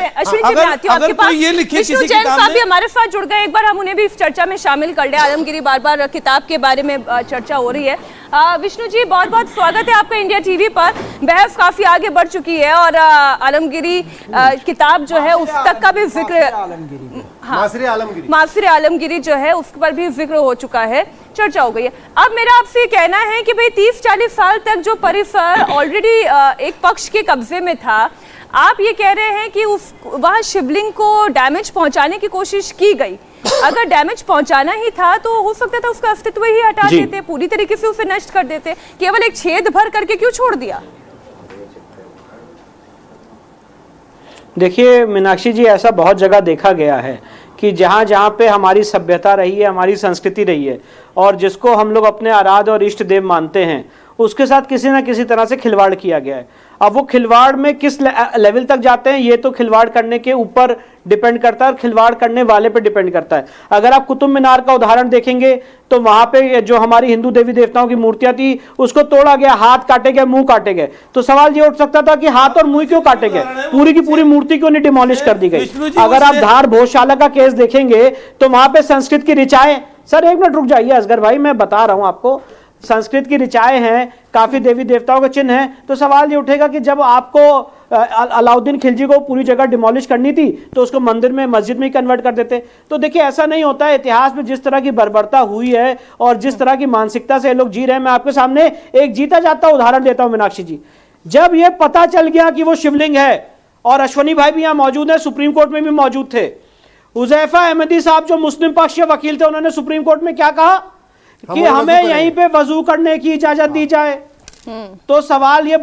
S8: अगर कोई ये लिखे किसी किताब में,
S1: भी हमारे साथ जुड़ गए, एक बार हम उन्हें भी इस चर्चा में शामिल कर ले। आलमगिरी बार बार किताब के बारे में चर्चा हो रही है। विष्णु जी, बहुत बहुत स्वागत है आपका इंडिया टीवी पर। बहस काफी आगे बढ़ चुकी है और आलमगिरी किताब जो है उस तक का भी जिक्र, मासरे आलमगिरी जो है उस पर भी जिक्र हो चुका है, चर्चा हो गई है। अब मेरा आपसे कहना है कि भाई 30-40 साल तक जो परिसर ऑलरेडी एक पक्ष के कब्जे में था, आप ये कह रहे हैं कि वहां शिवलिंग को डैमेज पहुंचाने की कोशिश की गई। अगर डैमेज पहुंचाना ही था तो हो सकता था उसका अस्तित्व ही हटा देते, पूरी तरीके से उसे नष्ट कर देते, केवल एक छेद भर करके क्यों छोड़ दिया?
S2: देखिए मीनाक्षी जी, ऐसा बहुत जगह देखा गया है कि जहाँ जहाँ पे हमारी सभ्यता रही है, हमारी संस्कृति रही है और जिसको हम लोग अपने आराध्य और इष्ट देव मानते हैं, उसके साथ किसी ना किसी तरह से खिलवाड़ किया गया है। अब वो खिलवाड़ में किस लेवल तक जाते हैं ये तो खिलवाड़ करने के ऊपर डिपेंड करता है और खिलवाड़ करने वाले पे डिपेंड करता है। अगर आप कुतुब मीनार का उदाहरण देखेंगे तो वहां पे जो हमारी हिंदू देवी देवताओं की मूर्तियां थी उसको तोड़ा गया, हाथ काटे गए, मुंह काटे गए। तो सवाल ये उठ सकता था कि हाथ और मुंह क्यों काटे गए, पूरी की पूरी मूर्ति क्यों नहीं डिमोलिश कर दी गई। अगर आप धार भोजशाला का केस देखेंगे तो वहां पे संस्कृत की ऋचाएं, सर एक मिनट रुक जाइए असगर भाई, मैं बता रहा हूं आपको, संस्कृत की ऋचाएं हैं, काफी देवी देवताओं के चिन्ह हैं। तो सवाल ये उठेगा कि जब आपको अलाउद्दीन खिलजी को पूरी जगह डिमोलिश करनी थी तो उसको मंदिर में, मस्जिद में ही कन्वर्ट कर देते। तो देखिए ऐसा नहीं होता है। इतिहास में जिस तरह की बर्बरता हुई है और जिस तरह की मानसिकता से लोग जी रहे हैं, मैं आपके सामने एक जीता जाता उदाहरण देता हूं मीनाक्षी जी। जब यह पता चल गया कि वो शिवलिंग है, और अश्वनी भाई भी यहां मौजूद है, सुप्रीम कोर्ट में भी मौजूद थे, हुजैफा अहमदी साहब जो मुस्लिम पक्ष के वकील थे, उन्होंने सुप्रीम कोर्ट में क्या कहा कि हमें यहीं पे वजू करने की इजाजत दी जाए। तो सवाल ये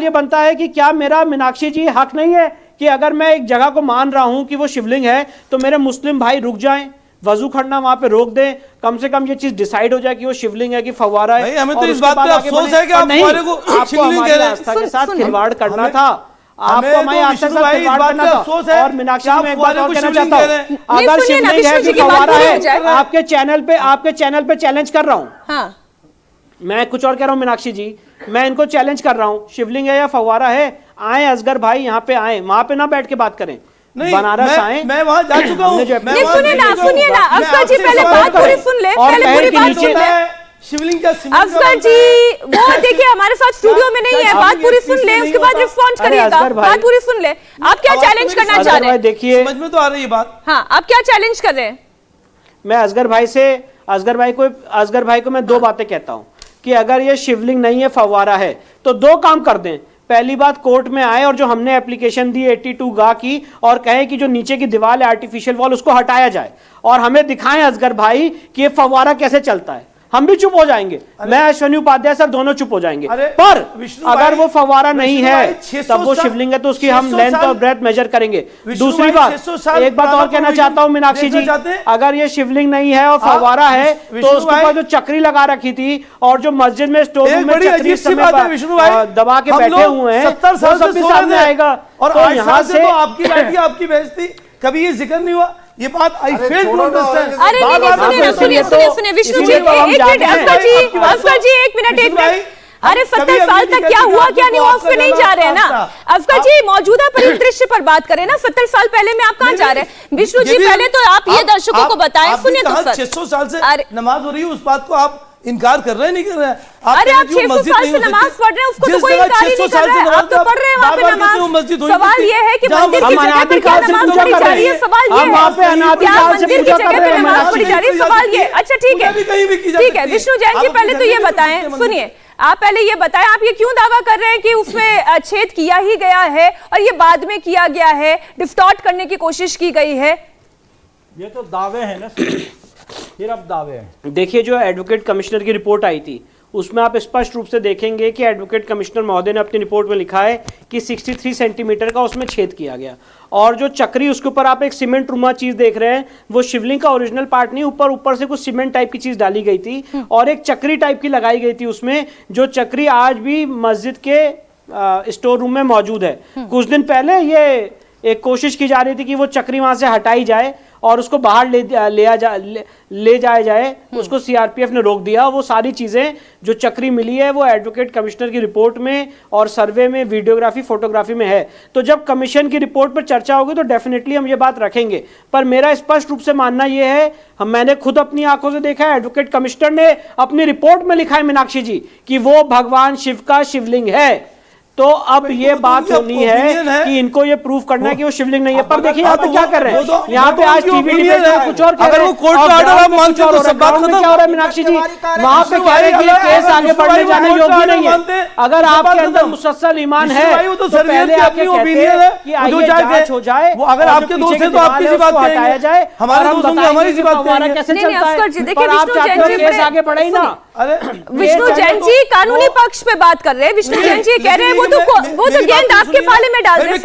S2: बनता है कि क्या मेरा मीनाक्षी जी हक नहीं है कि अगर मैं एक जगह को मान रहा हूं कि वो शिवलिंग है तो मेरे मुस्लिम भाई रुक जाएं, वजू करना वहां पे रोक दें, कम से कम ये चीज डिसाइड हो जाए कि वो शिवलिंग है कि फव्वारा है।
S8: हमें तो इस बात पे अफसोस है कि आप हमारे को शिवलिंग कह रहे हैं।
S2: आस्था के साथ खिलवाड़ करना था, आपको हमारी आस्था के साथ खिलवाड़ करना था। और मीनाक्षी जी, मैं एक बात और कहना चाहता हूं, अगर शिवलिंग है कि फव्वारा है, आपके चैनल पे चैलेंज कर रहा हूं। मैं कुछ और कह रहा हूं मीनाक्षी जी, मैं इनको चैलेंज कर रहा हूं, शिवलिंग है या फव्वारा है, आए असगर भाई यहाँ पे आए, वहां पे ना बैठ के बात करें, बनारस आए।
S8: मैं वहां जा चुका हूं।
S1: सुनिए ना असगर जी, पहले बात पूरी सुन ले, पहले पूरी बात सुन ले।
S8: शिवलिंग का
S1: असगर जी वो देखिए हमारे साथ स्टूडियो में नहीं है, बात पूरी सुन ले, उसके बाद रिस्पॉन्ड करिएगा। बात पूरी सुन ले, आप क्या चैलेंज करना चाह रहे हैं?
S2: देखिए
S8: समझ में तो आ रही है बात।
S1: हाँ, आप क्या चैलेंज कर रहे हैं?
S2: मैं असगर भाई को मैं दो बातें कहता हूं कि अगर ये शिवलिंग नहीं है, फव्वारा है, तो दो काम कर दें। पहली बात, कोर्ट में आए और जो हमने एप्लीकेशन दी 82 गा की, और कहें कि जो नीचे की दीवार है आर्टिफिशियल वॉल, उसको हटाया जाए और हमें दिखाएं असगर भाई कि ये फव्वारा कैसे चलता है। हम भी चुप हो जाएंगे, मैं अश्वनी उपाध्याय सर दोनों चुप हो जाएंगे। पर अगर वो फव्वारा नहीं है तब वो शिवलिंग है तो उसकी हम लेंथ और ब्रेथ मेजर करेंगे। दूसरी बात, एक बात और कहना चाहता हूं मीनाक्षी जी, अगर ये शिवलिंग नहीं है और फव्वारा है तो उसके ऊपर जो चक्री लगा रखी थी और जो मस्जिद में स्टोर रूम में चक्री दबा के बैठे हुए हैं,
S8: 70 साल से सामने
S2: आएगा।
S8: और यहाँ से तो आपकी लाठी, आपकी बेइज्जती, कभी ये जिक्र नहीं हुआ। ये बात आई फेल टू अंडरस्टैंड।
S1: अरे सुनिए विष्णु जी, एक मिनट असगर जी, एक मिनट। अरे 70 साल तक क्या हुआ क्या नहीं हुआ उस पे नहीं जा रहे हैं ना असगर जी, मौजूदा परिदृश्य पर बात करें ना। 70 साल पहले में आप कहां जा रहे हैं? विष्णु जी पहले तो आप ये दर्शकों को बताएं। सुनिए तो सर,
S8: 600 साल से नमाज हो रही है, उस बात को आप इनकार कर रहे हैं, नहीं कर रहे हैं?
S1: अरे आप 600 साल से नमाज पढ़ रहे हैं, उसको तो कोई इनकार ही नहीं कर रहा है। आप तो पढ़ रहे हैं वहाँ पे नमाज। सवाल ये है कि मंदिर की जगह पर क्या नमाज पढ़ी जा रही है? सवाल ये है क्या मंदिर की जगह पे नमाज पढ़ी जा रही है? सवाल ये। अच्छा ठीक है विष्णु जैन जी, पहले तो ये बताएं, सुनिए आप पहले ये बताएं, आप ये क्यों दावा कर रहे हैं कि उसमें छेद किया ही गया है और ये बाद में किया गया है, डिस्टॉर्ट करने की कोशिश की गई है?
S7: ये तो दावे हैं ना, सिर्फ दावे हैं।
S2: देखिए, जो एडवोकेट कमिश्नर की रिपोर्ट आई थी उसमें आप स्पष्ट रूप से देखेंगे कि एडवोकेट कमिश्नर महोदय ने अपनी रिपोर्ट में लिखा है कि 63 सेंटीमीटर का उसमें छेद किया गया, और जो चक्री उसके ऊपर आप एक सीमेंट रुमा चीज देख रहे हैं, वो शिवलिंग का ओरिजिनल पार्ट नहीं, ऊपर से कुछ सीमेंट टाइप की चीज डाली गई थी और एक चक्री टाइप की लगाई गई थी उसमें, जो चक्री आज भी मस्जिद के स्टोर रूम में मौजूद है। कुछ दिन पहले ये एक कोशिश की जा रही थी कि वो चक्री वहां से हटाई जाए और उसको बाहर ले जाया जाए, उसको सीआरपीएफ ने रोक दिया। वो सारी चीजें जो चक्री मिली है वो एडवोकेट कमिश्नर की रिपोर्ट में और सर्वे में, वीडियोग्राफी, फोटोग्राफी में है। तो जब कमीशन की रिपोर्ट पर चर्चा होगी तो डेफिनेटली हम ये बात रखेंगे। पर मेरा स्पष्ट रूप से मानना यह है, मैंने खुद अपनी आंखों से देखा है, एडवोकेट कमिश्नर ने अपनी रिपोर्ट में लिखा है मीनाक्षी जी कि वो भगवान शिव का शिवलिंग है। तो अब ये बात होनी है कि इनको ये प्रूफ करना है कि वो शिवलिंग नहीं है। पर देखिए यहाँ पे क्या कर रहे हैं, यहाँ पे आज टीवी डिबेट में कुछ और कह रहे हैं, क्या हो रहा है मीनाक्षी जी, वहां पे कह रहे हैं कि केस आगे बढ़ने जाने योग्य नहीं है। अगर आपके अंदर मुसलसल ईमान है तो पहले आके कहते हैं कि आइए जांच हो जाए,
S8: अगर आपके दोस्त हैं तो आपकी सी बात हटाया
S2: जाए,
S8: हमारे दोस्त होंगे हमारी सी बात करेंगे।
S2: कैसे चलता है, पर आप चाहते हो केस आगे बढ़े ही ना।
S1: विष्णु जैन जी कानूनी पक्ष पे बात कर रहे हैं, विष्णु जैन जी कह रहे हैं वो तो गेंद आपके पाले में डाल रहे हैं।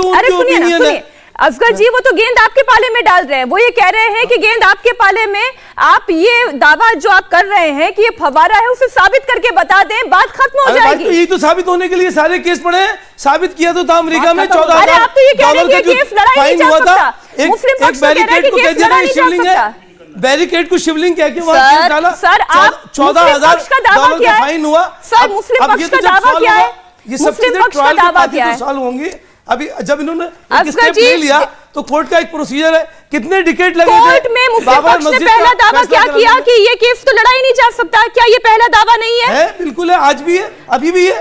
S1: अरे सुनिए ना, सुनिए असगर जी, वो तो गेंद आपके पाले में डाल रहे हैं। वो ये कह रहे हैं कि गेंद आपके पाले में, आप ये दावा जो आप कर रहे हैं कि ये फव्वारा है, उसे साबित करके बता दें, बात खत्म हो जाएगी।
S8: तो यही तो साबित होने के लिए सारे केस पड़े हैं। साबित किया तो था अमेरिका में 14,000
S1: अरे आप तो ये कह रहे हैं कि केस लड़ा ही नहीं जा सकता। मुस्लिम पक्ष तो कह रहा है कि केस लड़ा नहीं जा सकता।
S8: बैरिकेड को शिवलिंग कह के वहां केस डाला।
S1: सर, आप
S8: $14,000 का फाइन हुआ।
S1: सर, मुस्लिम पक्ष का दावा क्या है?
S8: ये सब चीजें ट्रायल के बाद ही तो सॉल्व होंगी। अभी जब इन्होंने एक स्टेप ले लिया तो कोर्ट का एक प्रोसीजर है, कितने डिकेट लगे थे।
S1: कोर्ट में मुस्लिम पक्ष ने पहला दावा क्या किया कि ये केस तो लड़ा ही नहीं जा सकता। क्या ये पहला दावा नहीं है?
S8: बिल्कुल है, आज भी है, अभी भी है,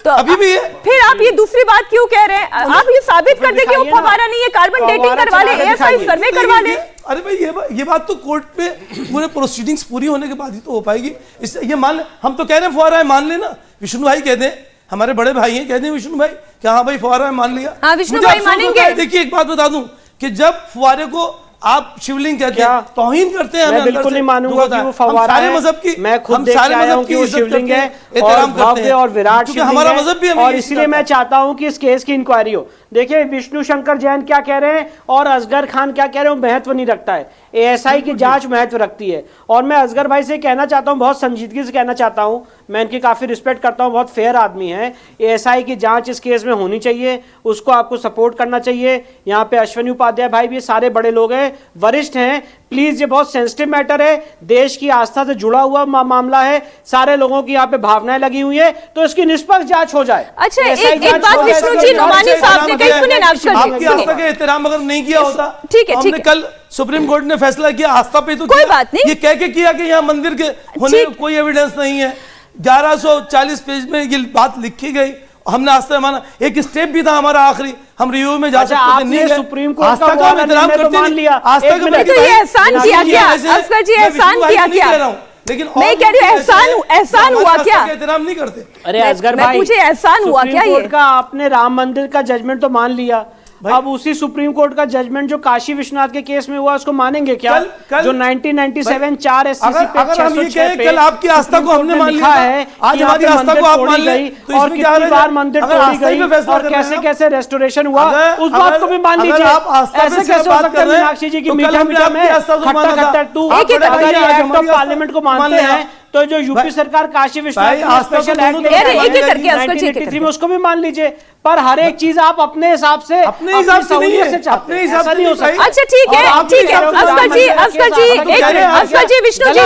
S1: तो
S8: अभी भी है।
S1: फिर आप ये दूसरी बात क्यों कह रहे हैं? आप ये साबित कर दें कि वो फव्वारा नहीं है, कार्बन डेटिंग करवा ले, एएसआई सर्वे करवा ले।
S8: अरे भाई ये बात तो कोर्ट में पूरे प्रोसीडिंग्स पूरी होने के बाद ही तो हो पाएगी। इससे ये मान, हम तो कह रहे हैं फव्वारा है, मान लेना। विष्णु भाई कहते हैं, हमारे बड़े भाई हैं, कहते हैं विष्णु भाई क्या हाँ भाई फव्वारा है, मान लिया।
S1: हाँ, विष्णु भाई मानेंगे।
S8: देखिए एक बात बता दूं कि जब फव्वारे को आप शिवलिंग कहते हैं, तौहीन करते हैं,
S2: मैं बिल्कुल नहीं मानूंगा कि वो फव्वारा है।
S8: मजहब की,
S2: मैं खुद देख के आया हूं कि वो शिवलिंग है और भव्य और विराट शिवलिंग
S8: हमारा मजहब भी है,
S2: और इसलिए मैं चाहता हूं कि इस केस की इंक्वायरी हो। देखिए विष्णु शंकर जैन क्या कह रहे हैं और असगर खान क्या कह रहे हैं, महत्व नहीं रखता है। एएसआई की जांच महत्व रखती है। और मैं असगर भाई से कहना चाहता हूं, बहुत संजीदगी से कहना चाहता हूं, मैं इनकी काफी रिस्पेक्ट करता हूं, बहुत फेयर आदमी है। एएसआई की जांच इस केस में होनी चाहिए, उसको आपको सपोर्ट करना चाहिए। यहाँ पे अश्विनी उपाध्याय भाई भी सारे बड़े लोग हैं, वरिष्ठ हैं। प्लीज, ये बहुत सेंसिटिव मैटर है, देश की आस्था से जुड़ा हुआ मामला है, सारे लोगों की यहाँ पे भावनाएं लगी हुई है, तो इसकी निष्पक्ष जांच हो जाए।
S1: अच्छा, एक बात विष्णु जी, नुमानी साहब ने कही, सुनिए ना,
S8: आपकी आस्था का एहतराम अगर नहीं किया होता,
S1: ठीक है,
S8: हमने कल सुप्रीम कोर्ट ने फैसला किया आस्था पे, तो
S1: कोई बात नहीं,
S8: ये कह के किया कि यहाँ मंदिर के होने का कोई एविडेंस नहीं है। 1140 पेज में ये बात लिखी गई, हमने आस्था माना। एक स्टेप भी था हमारा आखिरी, हम रिव्यू में जा सकते नहीं,
S2: सुप्रीम कोर्ट
S8: आस्था का एहतराम करते मान लिया। आस्था का
S1: तो ये एहसान किया क्या असगर जी? एहसान किया क्या?
S8: लेकिन
S1: मैं कह रही हूँ एहसान हुआ क्या?
S8: एहतराम नहीं करते।
S2: अरे असगर भाई,
S1: मुझे एहसान हुआ क्या? ये
S2: का आपने राम मंदिर का जजमेंट तो मान लिया, अब उसी सुप्रीम कोर्ट का जजमेंट जो काशी विश्वनाथ के केस में हुआ उसको मानेंगे क्या? जो 1997 4 SCC पे 606 पे
S8: कल आपकी आस्था को हमने मान लिया है, आज हमारी आस्था को आप मान गई,
S2: और कितनी बार मंदिर तोड़ी गई और कैसे कैसे रेस्टोरेशन हुआ, उस बात को भी मान लीजिए। ऐसे कैसे हो सकता है मीनाक्षी जी की मीठा मीठा में खट्टा खट्टा टू, एक्ट ऑफ पार्लियामेंट को मानते हैं तो जो यूपी सरकार काशी विश्वनाथ स्पेशल एक्ट में उसको भी मान लीजिए। पर हर एक चीज आप अपने हिसाब से
S8: अपने हिसाब से नहीं हो सकता।
S1: अच्छा ठीक है, ठीक है असगर जी, असगर जी, असगर जी, विष्णु जी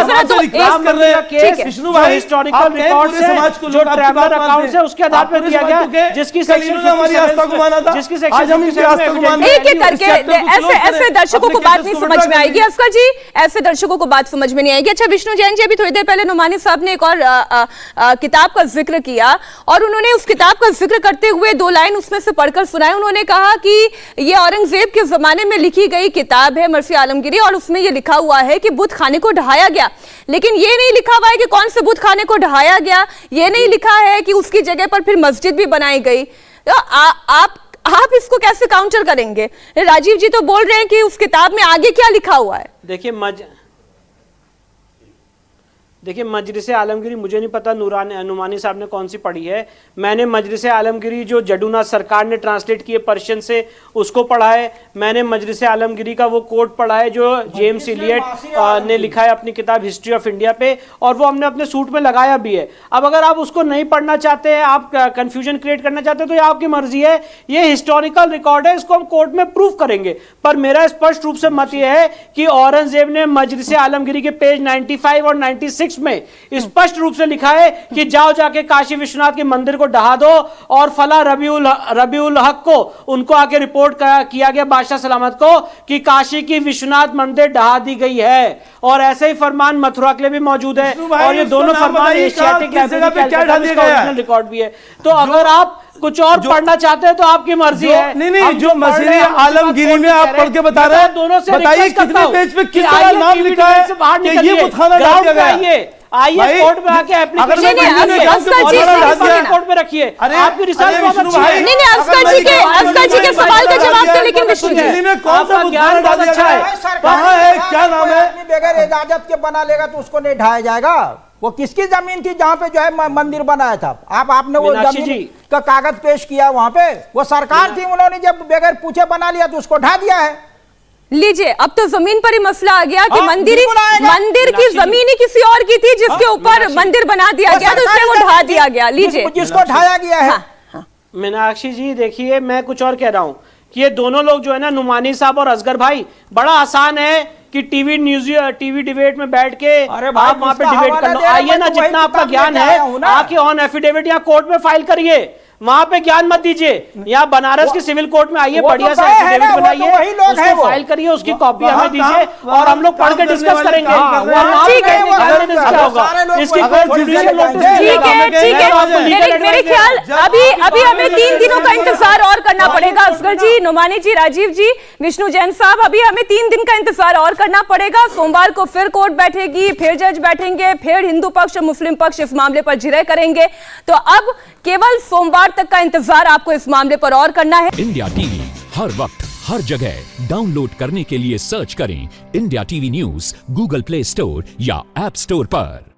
S2: विष्णु भाई हिस्टोरिकल रिकॉर्ड से जो ट्रैवलर अकाउंट है उसके आधार पर दिया गया, जिसकी सेक्शन
S8: हमारी आस्था को माना था,
S2: जिसकी
S8: आज हम इनकी आस्था को मानते हैं।
S1: एक एक करके ऐसे दर्शकों को बात नहीं समझ में आएगी। असगर जी, ऐसे दर्शकों को बात समझ में नहीं आएगी। अच्छा विष्णु जैन जी, अभी थोड़ी देर पहले नुमानी साहब ने एक और किताब का जिक्र किया और उन्होंने उस किताब का जिक्र करते हुए 2 लाइन उसमें से पढ़कर सुनाए। उन्होंने कहा कि ये औरंगजेब के जमाने में लिखी गई किताब है मर्सी आलमगीरी, और उसमें ये लिखा हुआ है कि बुत खाने को ढहाया गया, लेकिन ये नहीं लिखा हुआ है कि कौन से बुत खाने को ढहाया गया, ये नहीं लिखा है कि उसकी जगह पर फिर मस्जिद भी बनाई गई। तो आप इसको कैसे काउंटर करेंगे? राजीव जी तो बोल रहे हैं कि उस किताब में आगे क्या लिखा हुआ है।
S2: देखिए मजलिस आलमगीरी मुझे नहीं पता नुमानी साहब ने कौन सी पढ़ी है। मैंने मजलिस आलमगीरी जो जडूनाथ सरकार ने ट्रांसलेट किए पर्शियन से उसको पढ़ा है। मैंने मजलिस आलमगीरी का वो कोट पढ़ा है जो जेम्स इलियट ने लिखा है अपनी किताब हिस्ट्री ऑफ इंडिया पे, और वो हमने अपने सूट में लगाया भी है। अब अगर आप उसको नहीं पढ़ना चाहते हैं, आप कंफ्यूजन क्रिएट करना चाहते हैं, तो ये आपकी मर्जी है। ये हिस्टोरिकल रिकॉर्ड है, इसको हम कोर्ट में प्रूफ करेंगे। पर मेरा स्पष्ट रूप से मत यह है कि औरंगजेब ने मजलिस आलमगीरी के पेज 95 और 96 में स्पष्ट रूप से लिखा है कि जाओ जाके काशी विश्वनाथ के मंदिर को ढहा दो, और फला रबीउल हक को उनको आके रिपोर्ट किया गया बादशाह सलामत को कि काशी की विश्वनाथ मंदिर ढहा दी गई है। और ऐसे ही फरमान मथुरा के लिए भी मौजूद है, और ये दोनों फरमान एशियाटिक लाइब्रेरी रिकॉर्ड भी है। तो अगर आप कुछ और पढ़ना चाहते हैं तो आपकी मर्जी है।
S8: नहीं, जो मसले आलमगीरी में आप पढ़ के बता रहे हैं,
S2: दोनों से
S8: बताइए कितने पेज पे किस तरह नाम लिखा है कि ये बुतखाना डाल दिया गया।
S2: आइए कोर्ट में आके एप्लीकेशन कोर्ट में रखिए। आपकी रिसर्च बहुत अच्छी है।
S1: नहीं, असगर जी के सवाल का जवाब दें, लेकिन विष्णु जी
S8: में कौन सा बुतखाना डाल अच्छा है, कहाँ है, क्या नाम है?
S9: बगैर इजाजत के बना लेगा तो उसको नहीं ढाया जाएगा।
S7: वो किसकी जमीन थी जहां पे जो है मंदिर बनाया था? आपने वो
S2: मीनाक्षी
S7: जमीन
S2: जी।
S7: का कागज पेश किया वहां पे? वो सरकार थी, उन्होंने जब बगैर पूछे बना लिया तो उसको ढा दिया है।
S1: लीजिए, अब तो जमीन पर ही मसला आ गया कि
S7: हाँ,
S1: मंदिर
S7: बिल्कुल आएगा।
S1: की जमीन ही किसी और की थी, जिसके ऊपर मंदिर बना दिया गया, तो उसमें वो ढा दिया गया। लीजिए,
S7: जिसको ढाया गया है।
S1: हाँ।
S2: मीनाक्षी जी देखिए, मैं कुछ और कह रहा हूं कि ये दोनों लोग जो है ना, नुमानी साहब और असगर भाई, बड़ा आसान है कि टीवी डिबेट में बैठ के
S7: अरे भाई,
S2: आप वहां पे
S7: जिसका
S2: डिबेट
S7: हवाला
S2: कर लो।
S7: दे रहे
S2: आइए
S7: मैं
S2: ना,
S7: तो वही
S2: जितना आपका
S7: किताब
S2: ज्ञान
S7: लेके
S2: है
S7: आया हूं ना।
S2: आके ऑन एफिडेविट यहाँ कोर्ट में फाइल करिए, वहां पे ज्ञान मत दीजिए। यहाँ बनारस की सिविल कोर्ट में आइए,
S7: वो तो
S2: बढ़िया सा
S7: गए हैं
S2: एफिडेविट
S7: ना, वो तो
S2: बनाइए,
S7: वही लोग हैं
S2: उसको
S7: वो।
S2: फाइल करिए, उसकी कॉपी
S8: वहाँ
S2: हमें दीजिए
S8: काम-
S2: और हम लोग
S8: काम
S2: पढ़ के
S8: करने
S2: डिस्कस
S8: वाले
S2: करेंगे।
S8: काम कर रहे हैं।
S2: वहाँ
S1: ठीक है,
S2: पे
S1: वो
S2: evidence
S7: लोग-
S2: क्या होगा?
S7: सारे लोग
S2: इसकी
S7: वही-
S2: कोई
S8: अगर
S2: judicial
S8: जिसे-
S2: notice
S1: ठीक
S2: मिलेगा।
S1: है, ठीक है।
S2: मैं आपको legal
S1: मेरे
S2: advice
S1: ख्याल
S2: देता हूं।
S1: अभी हमें 3 दिनों का इंतजार और करना पड़ेगा। असगर जी, नुमानी जी, राजीव जी, विष्णु जैन साहब, अभी हमें 3 दिन का इंतजार और करना पड़ेगा। सोमवार को फिर कोर्ट बैठेगी, फिर जज बैठेंगे, फिर हिंदू पक्ष मुस्लिम पक्ष इस मामले पर जिरह करेंगे। तो अब केवल सोमवार तक का इंतजार आपको इस मामले पर और करना है।
S9: इंडिया टीवी हर वक्त हर जगह डाउनलोड करने के लिए सर्च करें India TV news Google play store या ऐप स्टोर पर।